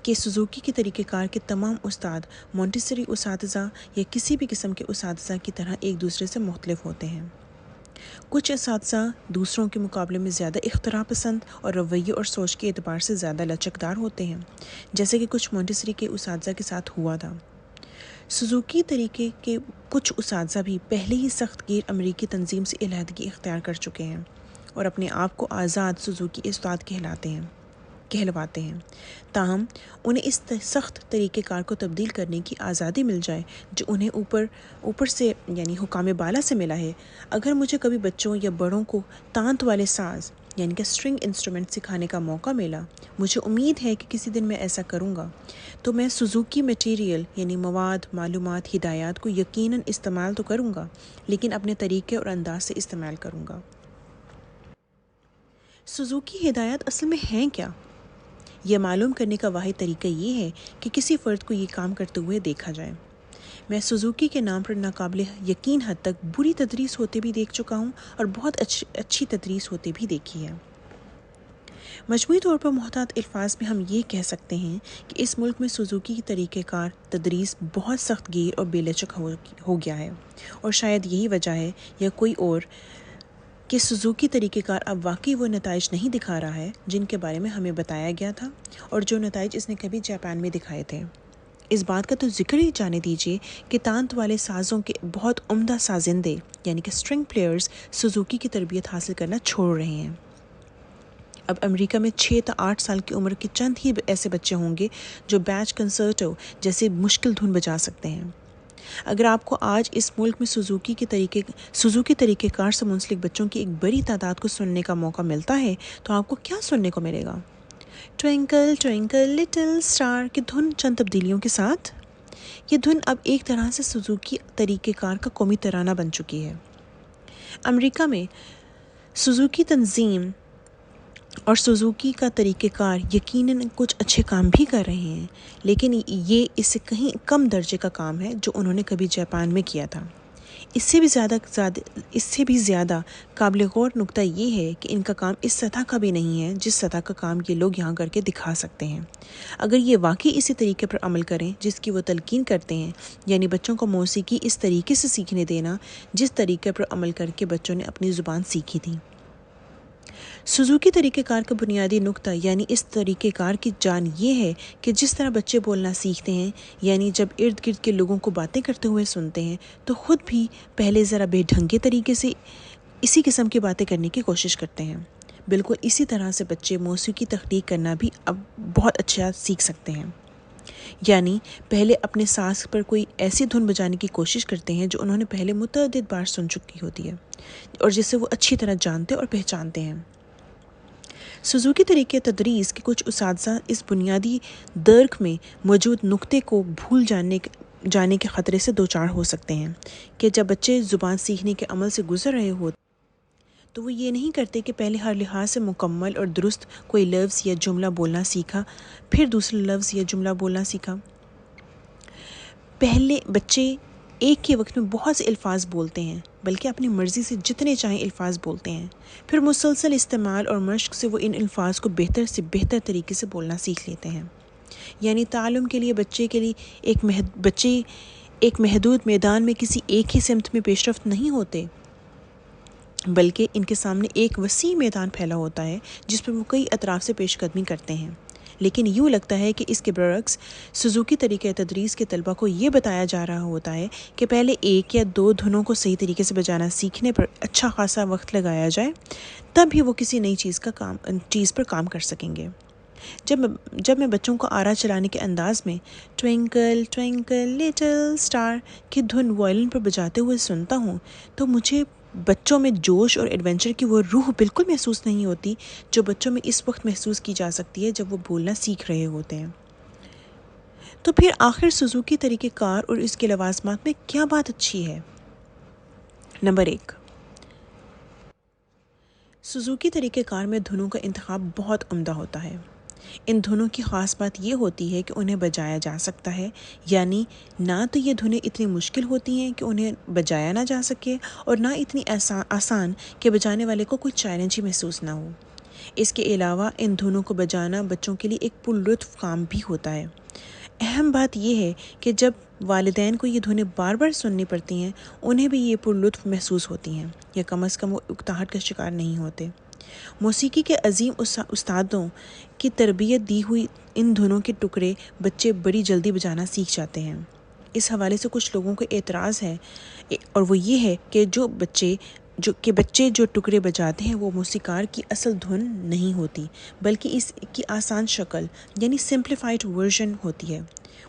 کہ سوزوکی کے طریقہ کار کے تمام استاد مونٹیسری اساتذہ یا کسی بھی قسم کے اساتذہ کی طرح ایک دوسرے سے مختلف ہوتے ہیں۔ کچھ اساتذہ دوسروں کے مقابلے میں زیادہ اختراع پسند اور رویے اور سوچ کے اعتبار سے زیادہ لچکدار ہوتے ہیں، جیسے کہ کچھ مونٹیسری کے اساتذہ کے ساتھ ہوا تھا۔ سوزوکی طریقے کے کچھ اساتذہ بھی پہلے ہی سخت گیر امریکی تنظیم سے علیحدگی اختیار کر چکے ہیں اور اپنے آپ کو آزاد سوزوکی استاد کہلواتے ہیں، تاہم انہیں اس سخت طریقہ کار کو تبدیل کرنے کی آزادی مل جائے جو انہیں اوپر سے یعنی حکام بالا سے ملا ہے۔ اگر مجھے کبھی بچوں یا بڑوں کو تانت والے ساز یعنی کہ اسٹرنگ انسٹرومنٹ سکھانے کا موقع ملا، مجھے امید ہے کہ کسی دن میں ایسا کروں گا، تو میں سوزوکی میٹیریل یعنی مواد، معلومات، ہدایات کو یقیناً استعمال تو کروں گا، لیکن اپنے طریقے اور انداز سے استعمال کروں گا۔ سوزوکی ہدایات اصل میں ہیں کیا؟ یہ معلوم کرنے کا واحد طریقہ یہ ہے کہ کسی فرد کو یہ کام کرتے ہوئے دیکھا جائے۔ میں سوزوکی کے نام پر ناقابل یقین حد تک بری تدریس ہوتے بھی دیکھ چکا ہوں اور بہت اچھی تدریس ہوتے بھی دیکھی ہے۔ مجموعی طور پر محتاط الفاظ میں ہم یہ کہہ سکتے ہیں کہ اس ملک میں سوزوکی کی طریقہ کار تدریس بہت سخت گیر اور بے لچک ہو گیا ہے، اور شاید یہی وجہ ہے یا کوئی اور کہ سوزوکی طریقہ کار اب واقعی وہ نتائج نہیں دکھا رہا ہے جن کے بارے میں ہمیں بتایا گیا تھا اور جو نتائج اس نے کبھی جاپان میں دکھائے تھے۔ اس بات کا تو ذکر ہی جانے دیجیے کہ تانت والے سازوں کے بہت عمدہ سازندے یعنی کہ اسٹرنگ پلیئرز سوزوکی کی تربیت حاصل کرنا چھوڑ رہے ہیں۔ اب امریکہ میں 6 تا 8 سال کی عمر کے چند ہی ایسے بچے ہوں گے جو بیچ کنسرٹو جیسے مشکل دھن بجا سکتے ہیں۔ اگر آپ کو آج اس ملک میں سوزوکی طریقہ کار سے منسلک بچوں کی ایک بڑی تعداد کو سننے کا موقع ملتا ہے تو آپ کو کیا سننے کو ملے گا؟ ٹوئنکل ٹوئنکل لٹل اسٹار کی دھن چند تبدیلیوں کے ساتھ۔ یہ دھن اب ایک طرح سے سوزوکی طریقہ کار کا قومی ترانہ بن چکی ہے۔ امریکہ میں سوزوکی تنظیم اور سوزوکی کا طریقہ کار یقیناً کچھ اچھے کام بھی کر رہے ہیں، لیکن یہ اس سے کہیں کم درجے کا کام ہے جو انہوں نے کبھی جاپان میں کیا تھا۔ اس سے بھی زیادہ قابل غور نکتہ یہ ہے کہ ان کا کام اس سطح کا بھی نہیں ہے جس سطح کا کام یہ لوگ یہاں کر کے دکھا سکتے ہیں۔ اگر یہ واقعی اسی طریقے پر عمل کریں جس کی وہ تلقین کرتے ہیں، یعنی بچوں کو موسیقی اس طریقے سے سیکھنے دینا جس طریقے پر عمل کر کے بچوں نے اپنی زبان سیکھی تھی۔ سوزوکی طریقہ کار کا بنیادی نقطہ یعنی اس طریقہ کار کی جان یہ ہے کہ جس طرح بچے بولنا سیکھتے ہیں، یعنی جب ارد گرد کے لوگوں کو باتیں کرتے ہوئے سنتے ہیں تو خود بھی پہلے ذرا بے ڈھنگے طریقے سے اسی قسم کی باتیں کرنے کی کوشش کرتے ہیں۔ بالکل اسی طرح سے بچے موسیقی تخلیق کرنا بھی اب بہت اچھا سیکھ سکتے ہیں، یعنی پہلے اپنے ساز پر کوئی ایسی دھن بجانے کی کوشش کرتے ہیں جو انہوں نے پہلے متعدد بار سن چکی ہوتی ہے اور جسے وہ اچھی طرح جانتے اور پہچانتے ہیں۔ سوزوکی طریقے تدریس کے کچھ اساتذہ اس بنیادی درک میں موجود نقطے کو بھول جانے کے خطرے سے دوچار ہو سکتے ہیں کہ جب بچے زبان سیکھنے کے عمل سے گزر رہے ہوتے تو وہ یہ نہیں کرتے کہ پہلے ہر لحاظ سے مکمل اور درست کوئی لفظ یا جملہ بولنا سیکھا، پھر دوسرا لفظ یا جملہ بولنا سیکھا۔ پہلے بچے ایک کے وقت میں بہت سے الفاظ بولتے ہیں، بلکہ اپنی مرضی سے جتنے چاہیں الفاظ بولتے ہیں، پھر مسلسل استعمال اور مشق سے وہ ان الفاظ کو بہتر سے بہتر طریقے سے بولنا سیکھ لیتے ہیں۔ یعنی تعلم کے لیے بچے ایک محدود میدان میں کسی ایک ہی سمت میں پیش رفت نہیں ہوتے، بلکہ ان کے سامنے ایک وسیع میدان پھیلا ہوتا ہے جس پر وہ کئی اطراف سے پیش قدمی کرتے ہیں۔ لیکن یوں لگتا ہے کہ اس کے برعکس سوزوکی طریقہ تدریس کے طلبہ کو یہ بتایا جا رہا ہوتا ہے کہ پہلے 1 یا 2 دھنوں کو صحیح طریقے سے بجانا سیکھنے پر اچھا خاصا وقت لگایا جائے، تب ہی وہ کسی نئی چیز پر کام کر سکیں گے۔ جب میں بچوں کو آرا چلانے کے انداز میں ٹوئنکل ٹوئنکل لٹل اسٹار کی دھن وائلن پر بجاتے ہوئے سنتا ہوں تو مجھے بچوں میں جوش اور ایڈونچر کی وہ روح بالکل محسوس نہیں ہوتی جو بچوں میں اس وقت محسوس کی جا سکتی ہے جب وہ بولنا سیکھ رہے ہوتے ہیں۔ تو پھر آخر سوزوکی طریقہ کار اور اس کے لوازمات میں کیا بات اچھی ہے؟ نمبر 1، سوزوکی طریقہ کار میں دھنوں کا انتخاب بہت عمدہ ہوتا ہے۔ ان دھنوں کی خاص بات یہ ہوتی ہے کہ انہیں بجایا جا سکتا ہے، یعنی نہ تو یہ دھنیں اتنی مشکل ہوتی ہیں کہ انہیں بجایا نہ جا سکے، اور نہ اتنی آسان کہ بجانے والے کو کوئی چیلنج ہی محسوس نہ ہو۔ اس کے علاوہ ان دھنوں کو بجانا بچوں کے لیے ایک پرلطف کام بھی ہوتا ہے۔ اہم بات یہ ہے کہ جب والدین کو یہ دھنیں بار بار سننی پڑتی ہیں، انہیں بھی یہ پرلطف محسوس ہوتی ہیں، یا کم از کم وہ اکتاہٹ کا شکار نہیں ہوتے۔ موسیقی کے عظیم استادوں کی تربیت دی ہوئی ان دھنوں کے ٹکڑے بچے بڑی جلدی بجانا سیکھ جاتے ہیں۔ اس حوالے سے کچھ لوگوں کو اعتراض ہے، اور وہ یہ ہے کہ بچے جو ٹکڑے بجاتے ہیں وہ موسیقار کی اصل دھن نہیں ہوتی، بلکہ اس کی آسان شکل یعنی سمپلیفائڈ ورژن ہوتی ہے۔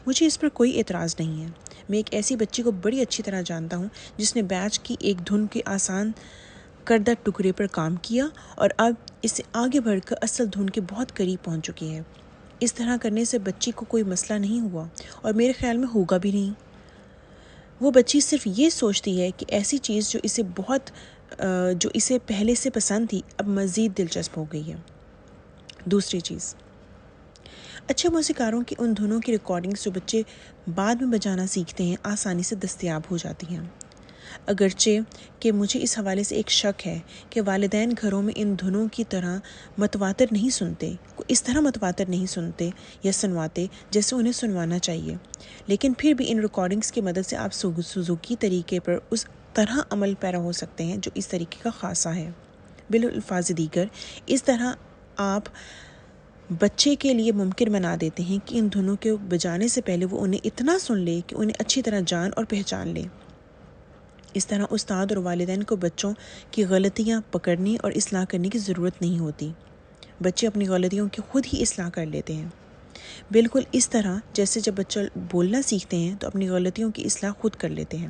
مجھے اس پر کوئی اعتراض نہیں ہے۔ میں ایک ایسی بچی کو بڑی اچھی طرح جانتا ہوں جس نے بیچ کی ایک دھن کے آسان کردہ ٹکڑے پر کام کیا، اور اب اس سے آگے بڑھ کر اصل دھن کے بہت قریب پہنچ چکی ہے۔ اس طرح کرنے سے بچی کو کوئی مسئلہ نہیں ہوا، اور میرے خیال میں ہوگا بھی نہیں۔ وہ بچی صرف یہ سوچتی ہے کہ ایسی چیز جو اسے پہلے سے پسند تھی اب مزید دلچسپ ہو گئی ہے۔ دوسری چیز، اچھے موسیقاروں کی ان دھنوں کی ریکارڈنگز جو بچے بعد میں بجانا سیکھتے ہیں آسانی سے دستیاب ہو جاتی ہیں، اگرچہ کہ مجھے اس حوالے سے ایک شک ہے کہ والدین گھروں میں ان دھنوں کی طرح اس طرح متواتر نہیں سنتے یا سنواتے جیسے انہیں سنوانا چاہیے، لیکن پھر بھی ان ریکارڈنگز کی مدد سے آپ سوزوکی طریقے پر اس طرح عمل پیرا ہو سکتے ہیں جو اس طریقے کا خاصہ ہے۔ بالالفاظ دیگر، اس طرح آپ بچے کے لیے ممکن بنا دیتے ہیں کہ ان دھنوں کے بجانے سے پہلے وہ انہیں اتنا سن لے کہ انہیں اچھی طرح جان اور پہچان لے۔ اس طرح استاد اور والدین کو بچوں کی غلطیاں پکڑنے اور اصلاح کرنے کی ضرورت نہیں ہوتی۔ بچے اپنی غلطیوں کی خود ہی اصلاح کر لیتے ہیں، بالکل اس طرح جیسے جب بچہ بولنا سیکھتے ہیں تو اپنی غلطیوں کی اصلاح خود کر لیتے ہیں۔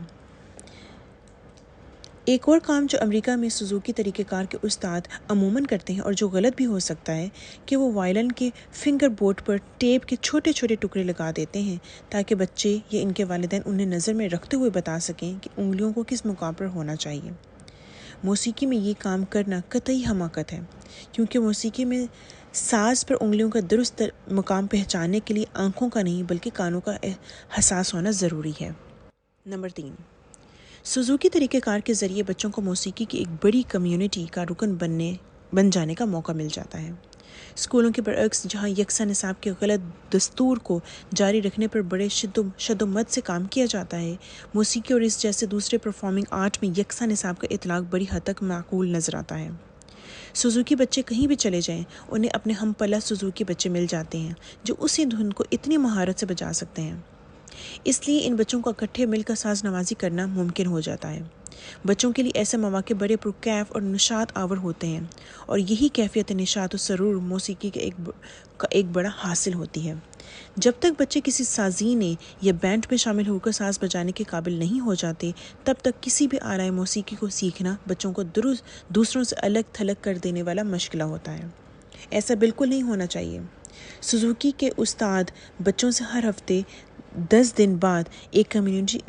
ایک اور کام جو امریکہ میں سوزوکی طریقہ کار کے استاد عموماً کرتے ہیں اور جو غلط بھی ہو سکتا ہے، کہ وہ وائلن کے فنگر بورڈ پر ٹیپ کے چھوٹے چھوٹے ٹکڑے لگا دیتے ہیں تاکہ بچے یا ان کے والدین انہیں نظر میں رکھتے ہوئے بتا سکیں کہ انگلیوں کو کس مقام پر ہونا چاہیے۔ موسیقی میں یہ کام کرنا قطعی حماقت ہے، کیونکہ موسیقی میں ساز پر انگلیوں کا درست مقام پہچاننے کے لیے آنکھوں کا نہیں بلکہ کانوں کا حساس ہونا ضروری ہے۔ نمبر 3، سوزوکی طریقہ کار کے ذریعے بچوں کو موسیقی کی ایک بڑی کمیونٹی کا رکن بن جانے کا موقع مل جاتا ہے۔ اسکولوں کے برعکس، جہاں یکساں نصاب کے غلط دستور کو جاری رکھنے پر بڑے شد و مت سے کام کیا جاتا ہے، موسیقی اور اس جیسے دوسرے پرفارمنگ آرٹ میں یکساں نصاب کا اطلاق بڑی حد تک معقول نظر آتا ہے۔ سوزوکی بچے کہیں بھی چلے جائیں، انہیں اپنے ہم پلہ سوزوکی بچے مل جاتے ہیں جو اسی دھن کو اتنی مہارت سے بجا سکتے ہیں۔ اس لیے ان بچوں کو اکٹھے مل کر ساز نوازی کرنا ممکن ہو جاتا ہے۔ بچوں کے لیے ایسے مواقع بڑے پرکیف اور نشاط آور ہوتے ہیں، اور یہی کیفیت نشاط و سرور موسیقی کا ایک بڑا حاصل ہوتی ہے۔ جب تک بچے کسی سازینے یا بینڈ میں شامل ہو کر ساز بجانے کے قابل نہیں ہو جاتے، تب تک کسی بھی آلۂ موسیقی کو سیکھنا بچوں کو دوسروں سے الگ تھلگ کر دینے والا مشغلہ ہوتا ہے۔ ایسا بالکل نہیں ہونا چاہیے۔ سوزوکی کے استاد بچوں سے ہر ہفتے 10 دن بعد ایک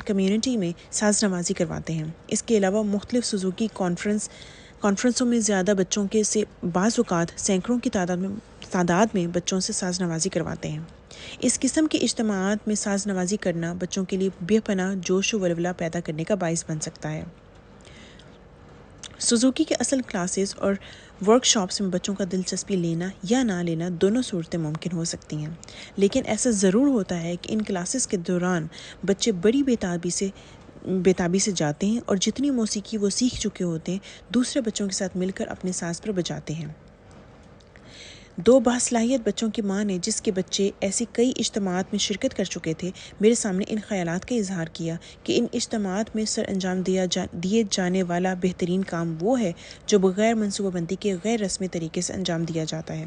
کمیونٹی میں ساز نوازی کرواتے ہیں۔ اس کے علاوہ مختلف سوزوکی کانفرنسوں میں زیادہ بچوں کے سے بعض اوقات سینکڑوں کی تعداد میں بچوں سے ساز نوازی کرواتے ہیں۔ اس قسم کے اجتماعات میں ساز نوازی کرنا بچوں کے لیے بے پناہ جوش و ولولہ پیدا کرنے کا باعث بن سکتا ہے۔ سوزوکی کے اصل کلاسز اور ورک شاپس میں بچوں کا دلچسپی لینا یا نہ لینا دونوں صورتیں ممکن ہو سکتی ہیں، لیکن ایسا ضرور ہوتا ہے کہ ان کلاسز کے دوران بچے بڑی بےتابی سے جاتے ہیں اور جتنی موسیقی وہ سیکھ چکے ہوتے ہیں دوسرے بچوں کے ساتھ مل کر اپنے ساز پر بجاتے ہیں۔ دو باصلاحیت بچوں کی ماں نے، جس کے بچے ایسی کئی اجتماعات میں شرکت کر چکے تھے، میرے سامنے ان خیالات کا اظہار کیا کہ ان اجتماعات میں سر انجام دیے جانے والا بہترین کام وہ ہے جو بغیر منصوبہ بندی کے غیر رسمی طریقے سے انجام دیا جاتا ہے،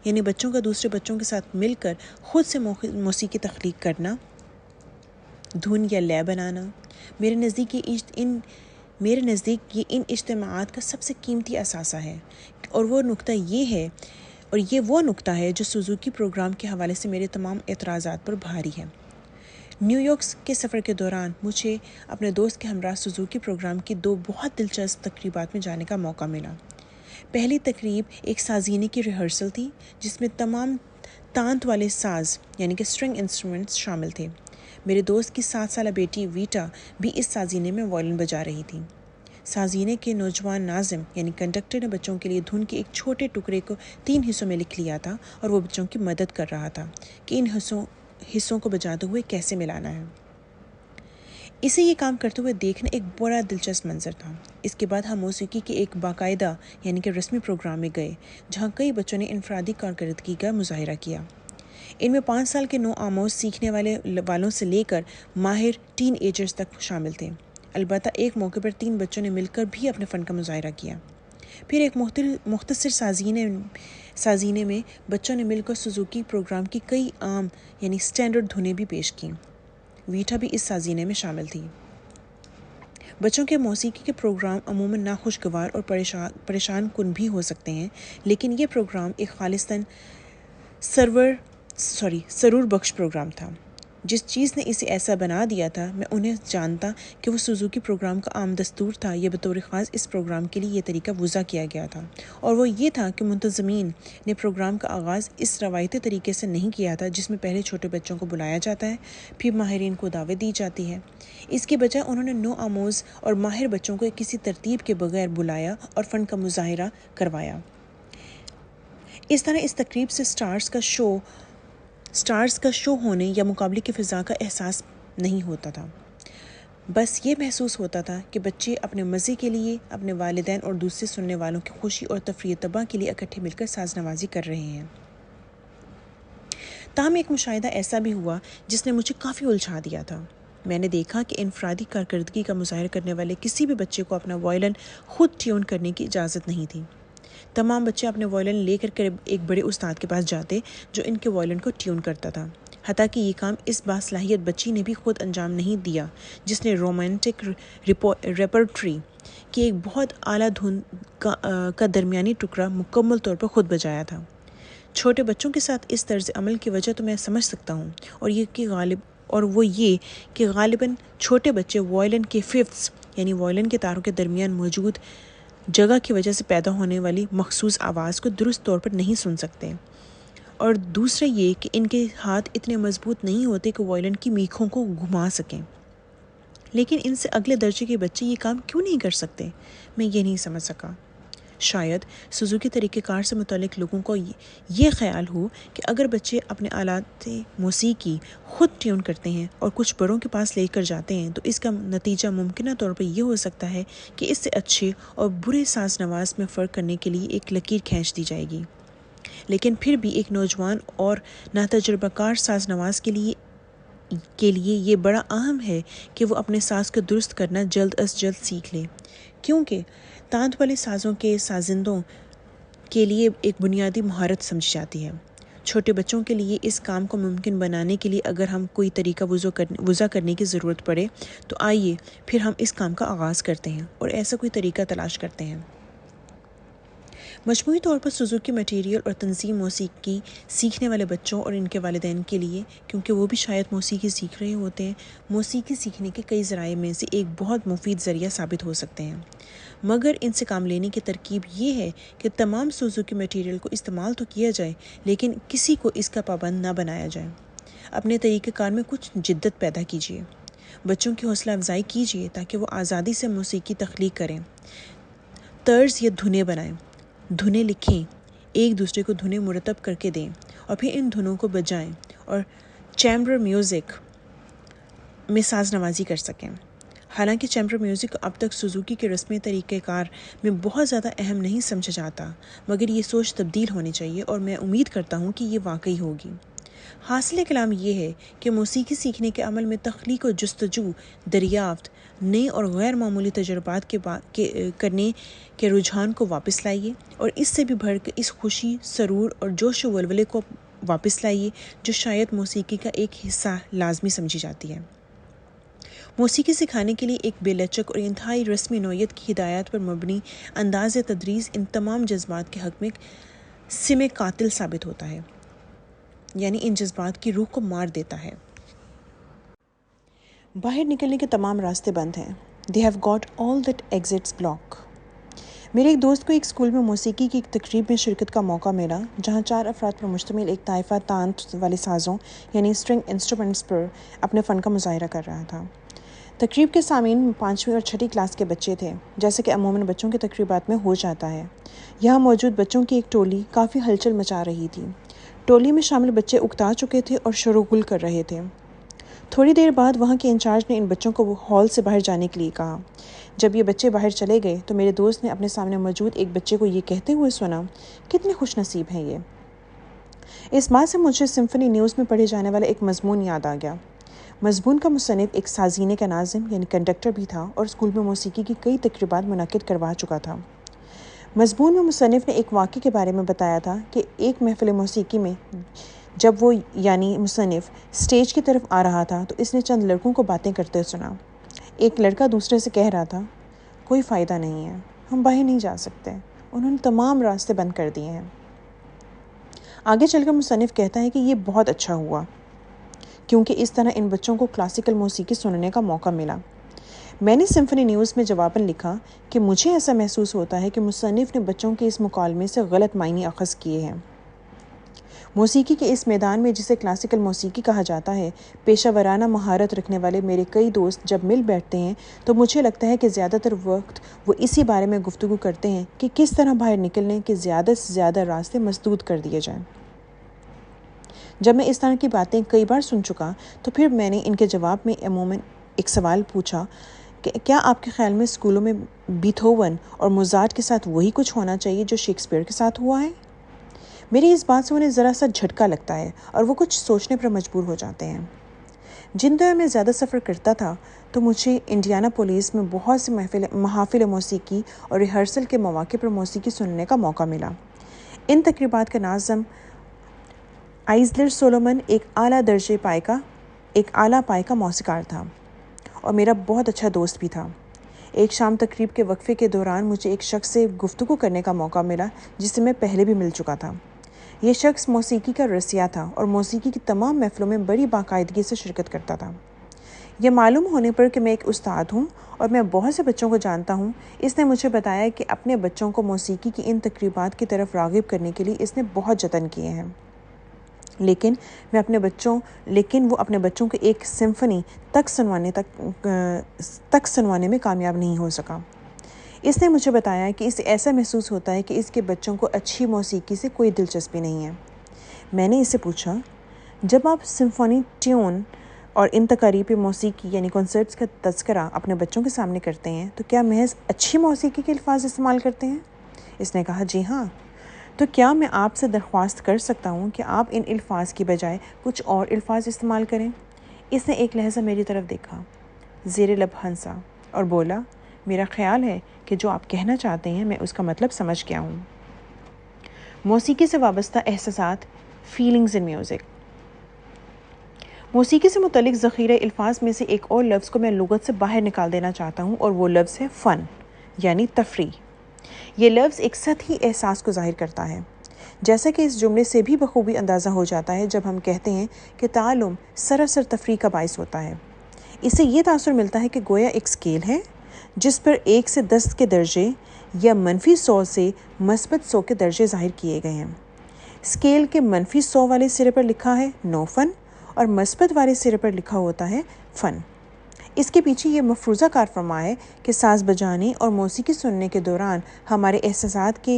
یعنی بچوں کا دوسرے بچوں کے ساتھ مل کر خود سے موسیقی تخلیق کرنا، دھن یا لے بنانا۔ میرے نزدیک یہ ان اجتماعات کا سب سے قیمتی اثاثہ ہے، اور یہ وہ نقطہ ہے جو سوزوکی پروگرام کے حوالے سے میرے تمام اعتراضات پر بھاری ہے۔ نیو یارک کے سفر کے دوران مجھے اپنے دوست کے ہمراہ سوزوکی پروگرام کی 2 بہت دلچسپ تقریبات میں جانے کا موقع ملا۔ پہلی تقریب ایک سازینے کی ریہرسل تھی جس میں تمام تانت والے ساز یعنی کہ اسٹرنگ انسٹرومنٹس شامل تھے۔ میرے دوست کی 7 سالہ بیٹی ویٹا بھی اس سازینے میں وائلن بجا رہی تھی۔ سازینے کے نوجوان ناظم یعنی کنڈکٹر نے بچوں کے لیے دھن کے ایک چھوٹے ٹکڑے کو 3 حصوں میں لکھ لیا تھا اور وہ بچوں کی مدد کر رہا تھا کہ ان حصوں کو بجاتے ہوئے کیسے ملانا ہے۔ اسے یہ کام کرتے ہوئے دیکھنا ایک بڑا دلچسپ منظر تھا۔ اس کے بعد ہم موسیقی کے ایک باقاعدہ یعنی کہ رسمی پروگرام میں گئے جہاں کئی بچوں نے انفرادی کارکردگی کا مظاہرہ کیا۔ ان میں 5 سال کے نو آموز سیکھنے والوں سے لے کر ماہر ٹین ایجرز تک شامل تھے۔ البتہ ایک موقع پر 3 بچوں نے مل کر بھی اپنے فن کا مظاہرہ کیا۔ پھر ایک مختصر سازینے میں بچوں نے مل کر سوزوکی پروگرام کی کئی عام یعنی سٹینڈرڈ دھنیں بھی پیش کیں۔ ویٹا بھی اس سازینے میں شامل تھی۔ بچوں کے موسیقی کے پروگرام عموماً ناخوشگوار اور پریشان کن بھی ہو سکتے ہیں، لیکن یہ پروگرام ایک خالصتاً سرور بخش پروگرام تھا۔ جس چیز نے اسے ایسا بنا دیا تھا میں انہیں جانتا کہ وہ سوزوکی پروگرام کا عام دستور تھا یا بطور خاص اس پروگرام کے لیے یہ طریقہ وضع کیا گیا تھا، اور وہ یہ تھا کہ منتظمین نے پروگرام کا آغاز اس روایتی طریقے سے نہیں کیا تھا جس میں پہلے چھوٹے بچوں کو بلایا جاتا ہے پھر ماہرین کو دعوت دی جاتی ہے۔ اس کے بجائے انہوں نے نو آموز اور ماہر بچوں کو کسی ترتیب کے بغیر بلایا اور فن کا مظاہرہ کروایا۔ اس طرح اس تقریب سے سٹارز کا شو ہونے یا مقابلے کی فضا کا احساس نہیں ہوتا تھا، بس یہ محسوس ہوتا تھا کہ بچے اپنے مزے کے لیے اپنے والدین اور دوسرے سننے والوں کی خوشی اور تفریح طبع کے لیے اکٹھے مل کر ساز نوازی کر رہے ہیں۔ تاہم ایک مشاہدہ ایسا بھی ہوا جس نے مجھے کافی الجھا دیا تھا۔ میں نے دیکھا کہ انفرادی کارکردگی کا مظاہرہ کرنے والے کسی بھی بچے کو اپنا وائلن خود ٹیون کرنے کی اجازت نہیں تھی۔ تمام بچے اپنے وائلن لے کر ایک بڑے استاد کے پاس جاتے جو ان کے وائلن کو ٹیون کرتا تھا، حتیٰ کہ یہ کام اس باصلاحیت بچی نے بھی خود انجام نہیں دیا جس نے رومانٹک ریپرٹری کی ایک بہت اعلیٰ دھن کا درمیانی ٹکڑا مکمل طور پر خود بجایا تھا۔ چھوٹے بچوں کے ساتھ اس طرز عمل کی وجہ تو میں سمجھ سکتا ہوں، اور وہ یہ کہ غالباً چھوٹے بچے وائلن کے ففتس یعنی وائلن کے تاروں کے درمیان موجود جگہ کی وجہ سے پیدا ہونے والی مخصوص آواز کو درست طور پر نہیں سن سکتے، اور دوسرا یہ کہ ان کے ہاتھ اتنے مضبوط نہیں ہوتے کہ وائلن کی میخوں کو گھما سکیں۔ لیکن ان سے اگلے درجے کے بچے یہ کام کیوں نہیں کر سکتے؟ میں یہ نہیں سمجھ سکا۔ شاید سوزوکی طریقہ کار سے متعلق لوگوں کو یہ خیال ہو کہ اگر بچے اپنے آلات موسیقی خود ٹیون کرتے ہیں اور کچھ بڑوں کے پاس لے کر جاتے ہیں تو اس کا نتیجہ ممکنہ طور پر یہ ہو سکتا ہے کہ اس سے اچھے اور برے ساز نواز میں فرق کرنے کے لیے ایک لکیر کھینچ دی جائے گی۔ لیکن پھر بھی ایک نوجوان اور ناتجربہ کار ساز نواز کے لیے یہ بڑا اہم ہے کہ وہ اپنے ساز کو درست کرنا جلد از جلد سیکھ لے، کیونکہ تانت والے سازوں کے سازندوں کے لیے ایک بنیادی مہارت سمجھی جاتی ہے۔ چھوٹے بچوں کے لیے اس کام کو ممکن بنانے کے لیے اگر ہم کوئی طریقہ وضع کرنے کی ضرورت پڑے تو آئیے پھر ہم اس کام کا آغاز کرتے ہیں اور ایسا کوئی طریقہ تلاش کرتے ہیں۔ مجموعی طور پر سوزوکی مٹیریل اور تنظیم موسیقی سیکھنے والے بچوں اور ان کے والدین کے لیے، کیونکہ وہ بھی شاید موسیقی سیکھ رہے ہوتے ہیں، موسیقی سیکھنے کے کئی ذرائع میں سے ایک بہت مفید ذریعہ ثابت ہو سکتے ہیں۔ مگر ان سے کام لینے کی ترکیب یہ ہے کہ تمام سوزوکی مٹیریل کو استعمال تو کیا جائے لیکن کسی کو اس کا پابند نہ بنایا جائے۔ اپنے طریقہ کار میں کچھ جدت پیدا کیجیے، بچوں کی حوصلہ افزائی کیجیے تاکہ وہ آزادی سے موسیقی تخلیق کریں، طرز یا دھنیں بنائیں، دھنیں لکھیں، ایک دوسرے کو دھنیں مرتب کر کے دیں اور پھر ان دھنوں کو بجائیں اور چیمبر میوزک میں ساز نوازی کر سکیں۔ حالانکہ چیمبر میوزک اب تک سوزوکی کے رسمی طریقہ کار میں بہت زیادہ اہم نہیں سمجھا جاتا، مگر یہ سوچ تبدیل ہونی چاہیے اور میں امید کرتا ہوں کہ یہ واقعی ہوگی۔ حاصل کلام یہ ہے کہ موسیقی سیکھنے کے عمل میں تخلیق و جستجو، دریافت، نئے اور غیر معمولی تجربات کرنے کے رجحان کو واپس لائیے اور اس سے بھی بڑھ کر اس خوشی، سرور اور جوش و ولولے کو واپس لائیے جو شاید موسیقی کا ایک حصہ لازمی سمجھی جاتی ہے۔ موسیقی سکھانے کے لیے ایک بے لچک اور انتہائی رسمی نوعیت کی ہدایات پر مبنی انداز تدریس ان تمام جذبات کے حق میں سم قاتل ثابت ہوتا ہے، یعنی ان جذبات کی روح کو مار دیتا ہے۔ باہر نکلنے کے تمام راستے بند ہیں۔ They have got all the exits blocked۔ میرے ایک دوست کو ایک اسکول میں موسیقی کی ایک تقریب میں شرکت کا موقع ملا جہاں 4 افراد پر مشتمل ایک طائفہ تانت والے سازوں یعنی اسٹرنگ انسٹرومنٹس پر اپنے فن کا مظاہرہ کر رہا تھا۔ تقریب کے سامعین 5ویں اور 6ٹھی کلاس کے بچے تھے، جیسے کہ عموماً بچوں کی تقریبات میں ہو جاتا ہے۔ یہاں موجود بچوں کی ایک ٹولی کافی ہلچل مچا رہی تھی۔ ٹولی میں شامل بچے اکتا چکے تھے اور شور و غل کر رہے تھے۔ تھوڑی دیر بعد وہاں کے انچارج نے ان بچوں کو ہال سے باہر جانے کے لیے کہا۔ جب یہ بچے باہر چلے گئے تو میرے دوست نے اپنے سامنے موجود ایک بچے کو یہ کہتے ہوئے سنا، کتنے خوش نصیب ہیں یہ۔ اس بات سے مجھے سمفنی نیوز میں پڑھے جانے والا ایک مضمون یاد آ گیا۔ مضمون کا مصنف ایک سازینے کا ناظم یعنی کنڈکٹر بھی تھا اور اسکول میں موسیقی کی کئی تقریبات منعقد کروا چکا تھا۔ مضمون میں مصنف نے ایک واقعے کے بارے میں بتایا تھا کہ ایک محفل موسیقی میں جب وہ یعنی مصنف اسٹیج کی طرف آ رہا تھا تو اس نے چند لڑکوں کو باتیں کرتے سنا۔ ایک لڑکا دوسرے سے کہہ رہا تھا، کوئی فائدہ نہیں ہے، ہم باہر نہیں جا سکتے، انہوں نے تمام راستے بند کر دیے ہیں۔ آگے چل کر مصنف کہتا ہے کہ یہ بہت اچھا ہوا کیونکہ اس طرح ان بچوں کو کلاسیکل موسیقی سننے کا موقع ملا۔ میں نے سمفنی نیوز میں جواباً لکھا کہ مجھے ایسا محسوس ہوتا ہے کہ مصنف نے بچوں کے اس مکالمے سے غلط معنی اخذ کیے ہیں۔ موسیقی کے اس میدان میں جسے کلاسیکل موسیقی کہا جاتا ہے، پیشہ ورانہ مہارت رکھنے والے میرے کئی دوست جب مل بیٹھتے ہیں تو مجھے لگتا ہے کہ زیادہ تر وقت وہ اسی بارے میں گفتگو کرتے ہیں کہ کس طرح باہر نکلنے کے زیادہ سے زیادہ راستے مسدود کر دیے جائیں۔ جب میں اس طرح کی باتیں کئی بار سن چکا تو پھر میں نے ان کے جواب میں عموماً ایک سوال پوچھا کہ کیا آپ کے خیال میں اسکولوں میں بیتھوون اور موزارٹ کے ساتھ وہی کچھ ہونا چاہیے جو شیکسپیئر کے ساتھ ہوا ہے؟ میری اس بات سے انہیں ذرا سا جھٹکا لگتا ہے اور وہ کچھ سوچنے پر مجبور ہو جاتے ہیں۔ جن دنوں میں زیادہ سفر کرتا تھا تو مجھے انڈیانا پولیس میں بہت سے محافل موسیقی اور ریہرسل کے مواقع پر موسیقی سننے کا موقع ملا۔ ان تقریبات کا ناظم آئزلر سولومن ایک اعلیٰ پائے کا موسیقار تھا اور میرا بہت اچھا دوست بھی تھا۔ ایک شام تقریب کے وقفے کے دوران مجھے ایک شخص سے گفتگو کرنے کا موقع ملا جس سے میں پہلے بھی مل چکا تھا۔ یہ شخص موسیقی کا رسیہ تھا اور موسیقی کی تمام محفلوں میں بڑی باقاعدگی سے شرکت کرتا تھا۔ یہ معلوم ہونے پر کہ میں ایک استاد ہوں اور میں بہت سے بچوں کو جانتا ہوں، اس نے مجھے بتایا کہ اپنے بچوں کو موسیقی کی ان تقریبات کی طرف راغب کرنے کے لیے اس نے بہت جتن کیے ہیں، لیکن وہ اپنے بچوں کو ایک سمفنی تک سنوانے میں کامیاب نہیں ہو سکا۔ اس نے مجھے بتایا کہ اسے ایسا محسوس ہوتا ہے کہ اس کے بچوں کو اچھی موسیقی سے کوئی دلچسپی نہیں ہے۔ میں نے اس سے پوچھا، جب آپ سمفونی ٹیون اور ان تقاریب موسیقی یعنی کنسرٹس کا تذکرہ اپنے بچوں کے سامنے کرتے ہیں تو کیا محض اچھی موسیقی کے الفاظ استعمال کرتے ہیں؟ اس نے کہا، جی ہاں۔ تو کیا میں آپ سے درخواست کر سکتا ہوں کہ آپ ان الفاظ کی بجائے کچھ اور الفاظ استعمال کریں؟ اس نے ایک لحظہ میری طرف دیکھا، زیر لب ہنسا اور بولا، میرا خیال ہے کہ جو آپ کہنا چاہتے ہیں میں اس کا مطلب سمجھ گیا ہوں۔ موسیقی سے وابستہ احساسات، فیلنگز ان میوزک۔ موسیقی سے متعلق ذخیرہ الفاظ میں سے ایک اور لفظ کو میں لغت سے باہر نکال دینا چاہتا ہوں اور وہ لفظ ہے فن یعنی تفریح۔ یہ لفظ ایک سطحی احساس کو ظاہر کرتا ہے، جیسا کہ اس جملے سے بھی بخوبی اندازہ ہو جاتا ہے جب ہم کہتے ہیں کہ تعلم سراسر تفریح کا باعث ہوتا ہے۔ اس سے یہ تاثر ملتا ہے کہ گویا ایک اسکیل ہے جس پر 1 سے 10 کے درجے یا -100 سے +100 کے درجے ظاہر کیے گئے ہیں۔ اسکیل کے -100 والے سرے پر لکھا ہے نو فن اور مثبت والے سرے پر لکھا ہوتا ہے فن۔ اس کے پیچھے یہ مفروضہ کار فرما ہے کہ ساز بجانے اور موسیقی سننے کے دوران ہمارے احساسات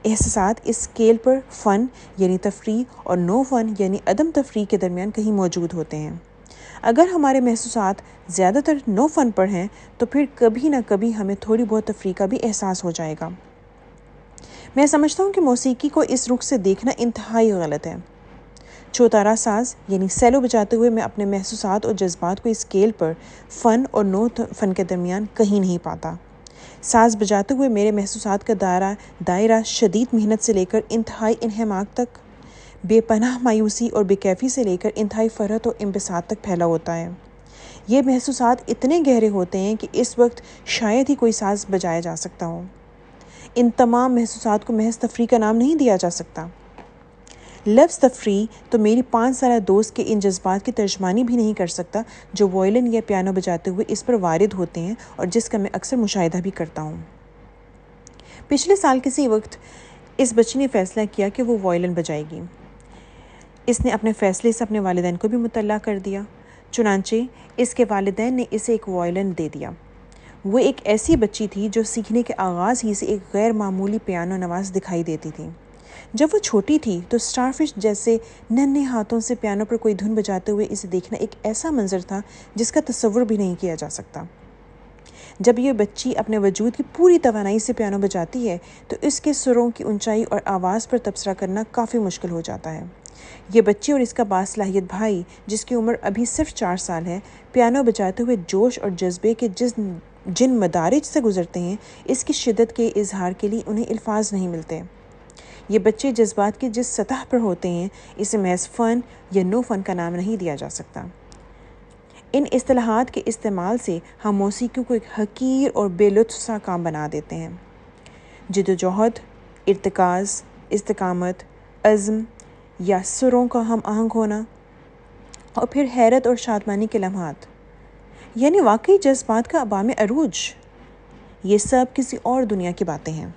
اس اسکیل پر فن یعنی تفریح اور نو فن یعنی عدم تفریح کے درمیان کہیں موجود ہوتے ہیں۔ اگر ہمارے محسوسات زیادہ تر نو فن پر ہیں تو پھر کبھی نہ کبھی ہمیں تھوڑی بہت تفریح کا بھی احساس ہو جائے گا۔ میں سمجھتا ہوں کہ موسیقی کو اس رخ سے دیکھنا انتہائی غلط ہے۔ چوتارا ساز یعنی سیلو بجاتے ہوئے میں اپنے محسوسات اور جذبات کو اسکیل پر فن اور نو فن کے درمیان کہیں نہیں پاتا۔ ساز بجاتے ہوئے میرے محسوسات کا دائرہ شدید محنت سے لے کر انتہائی انہماک تک، بے پناہ مایوسی اور بے کیفی سے لے کر انتہائی فرحت اور انبساط تک پھیلا ہوتا ہے۔ یہ محسوسات اتنے گہرے ہوتے ہیں کہ اس وقت شاید ہی کوئی ساز بجایا جا سکتا ہو۔ ان تمام محسوسات کو محض تفریح کا نام نہیں دیا جا سکتا۔ لفظ تفریح تو میری 5 سالہ دوست کے ان جذبات کی ترجمانی بھی نہیں کر سکتا جو وائلن یا پیانو بجاتے ہوئے اس پر وارد ہوتے ہیں اور جس کا میں اکثر مشاہدہ بھی کرتا ہوں۔ پچھلے سال کسی وقت اس بچی نے فیصلہ کیا کہ وہ وائلن بجائے گی۔ اس نے اپنے فیصلے سے اپنے والدین کو بھی مطلع کر دیا، چنانچہ اس کے والدین نے اسے ایک وائلن دے دیا۔ وہ ایک ایسی بچی تھی جو سیکھنے کے آغاز ہی سے ایک غیر معمولی پیانو نواز دکھائی دیتی تھی۔ جب وہ چھوٹی تھی تو اسٹار فش جیسے ننھے ہاتھوں سے پیانو پر کوئی دھن بجاتے ہوئے اسے دیکھنا ایک ایسا منظر تھا جس کا تصور بھی نہیں کیا جا سکتا۔ جب یہ بچی اپنے وجود کی پوری توانائی سے پیانو بجاتی ہے تو اس کے سروں کی اونچائی اور آواز پر تبصرہ کرنا کافی مشکل ہو جاتا ہے۔ یہ بچی اور اس کا باصلاحیت بھائی، جس کی عمر ابھی صرف 4 سال ہے، پیانو بجاتے ہوئے جوش اور جذبے کے جن مدارج سے گزرتے ہیں، اس کی شدت کے اظہار کے لیے انہیں الفاظ نہیں ملتے۔ یہ بچے جذبات کی جس سطح پر ہوتے ہیں، اسے محض فن یا نو فن کا نام نہیں دیا جا سکتا۔ ان اصطلاحات کے استعمال سے ہم موسیقی کو ایک حقیر اور بے لطف سا کام بنا دیتے ہیں۔ جدوجہد، ارتکاز، استقامت، عزم یا سروں کا ہم آہنگ ہونا، اور پھر حیرت اور شادمانی کے لمحات، یعنی واقعی جذبات کا بام عروج، یہ سب کسی اور دنیا کی باتیں ہیں۔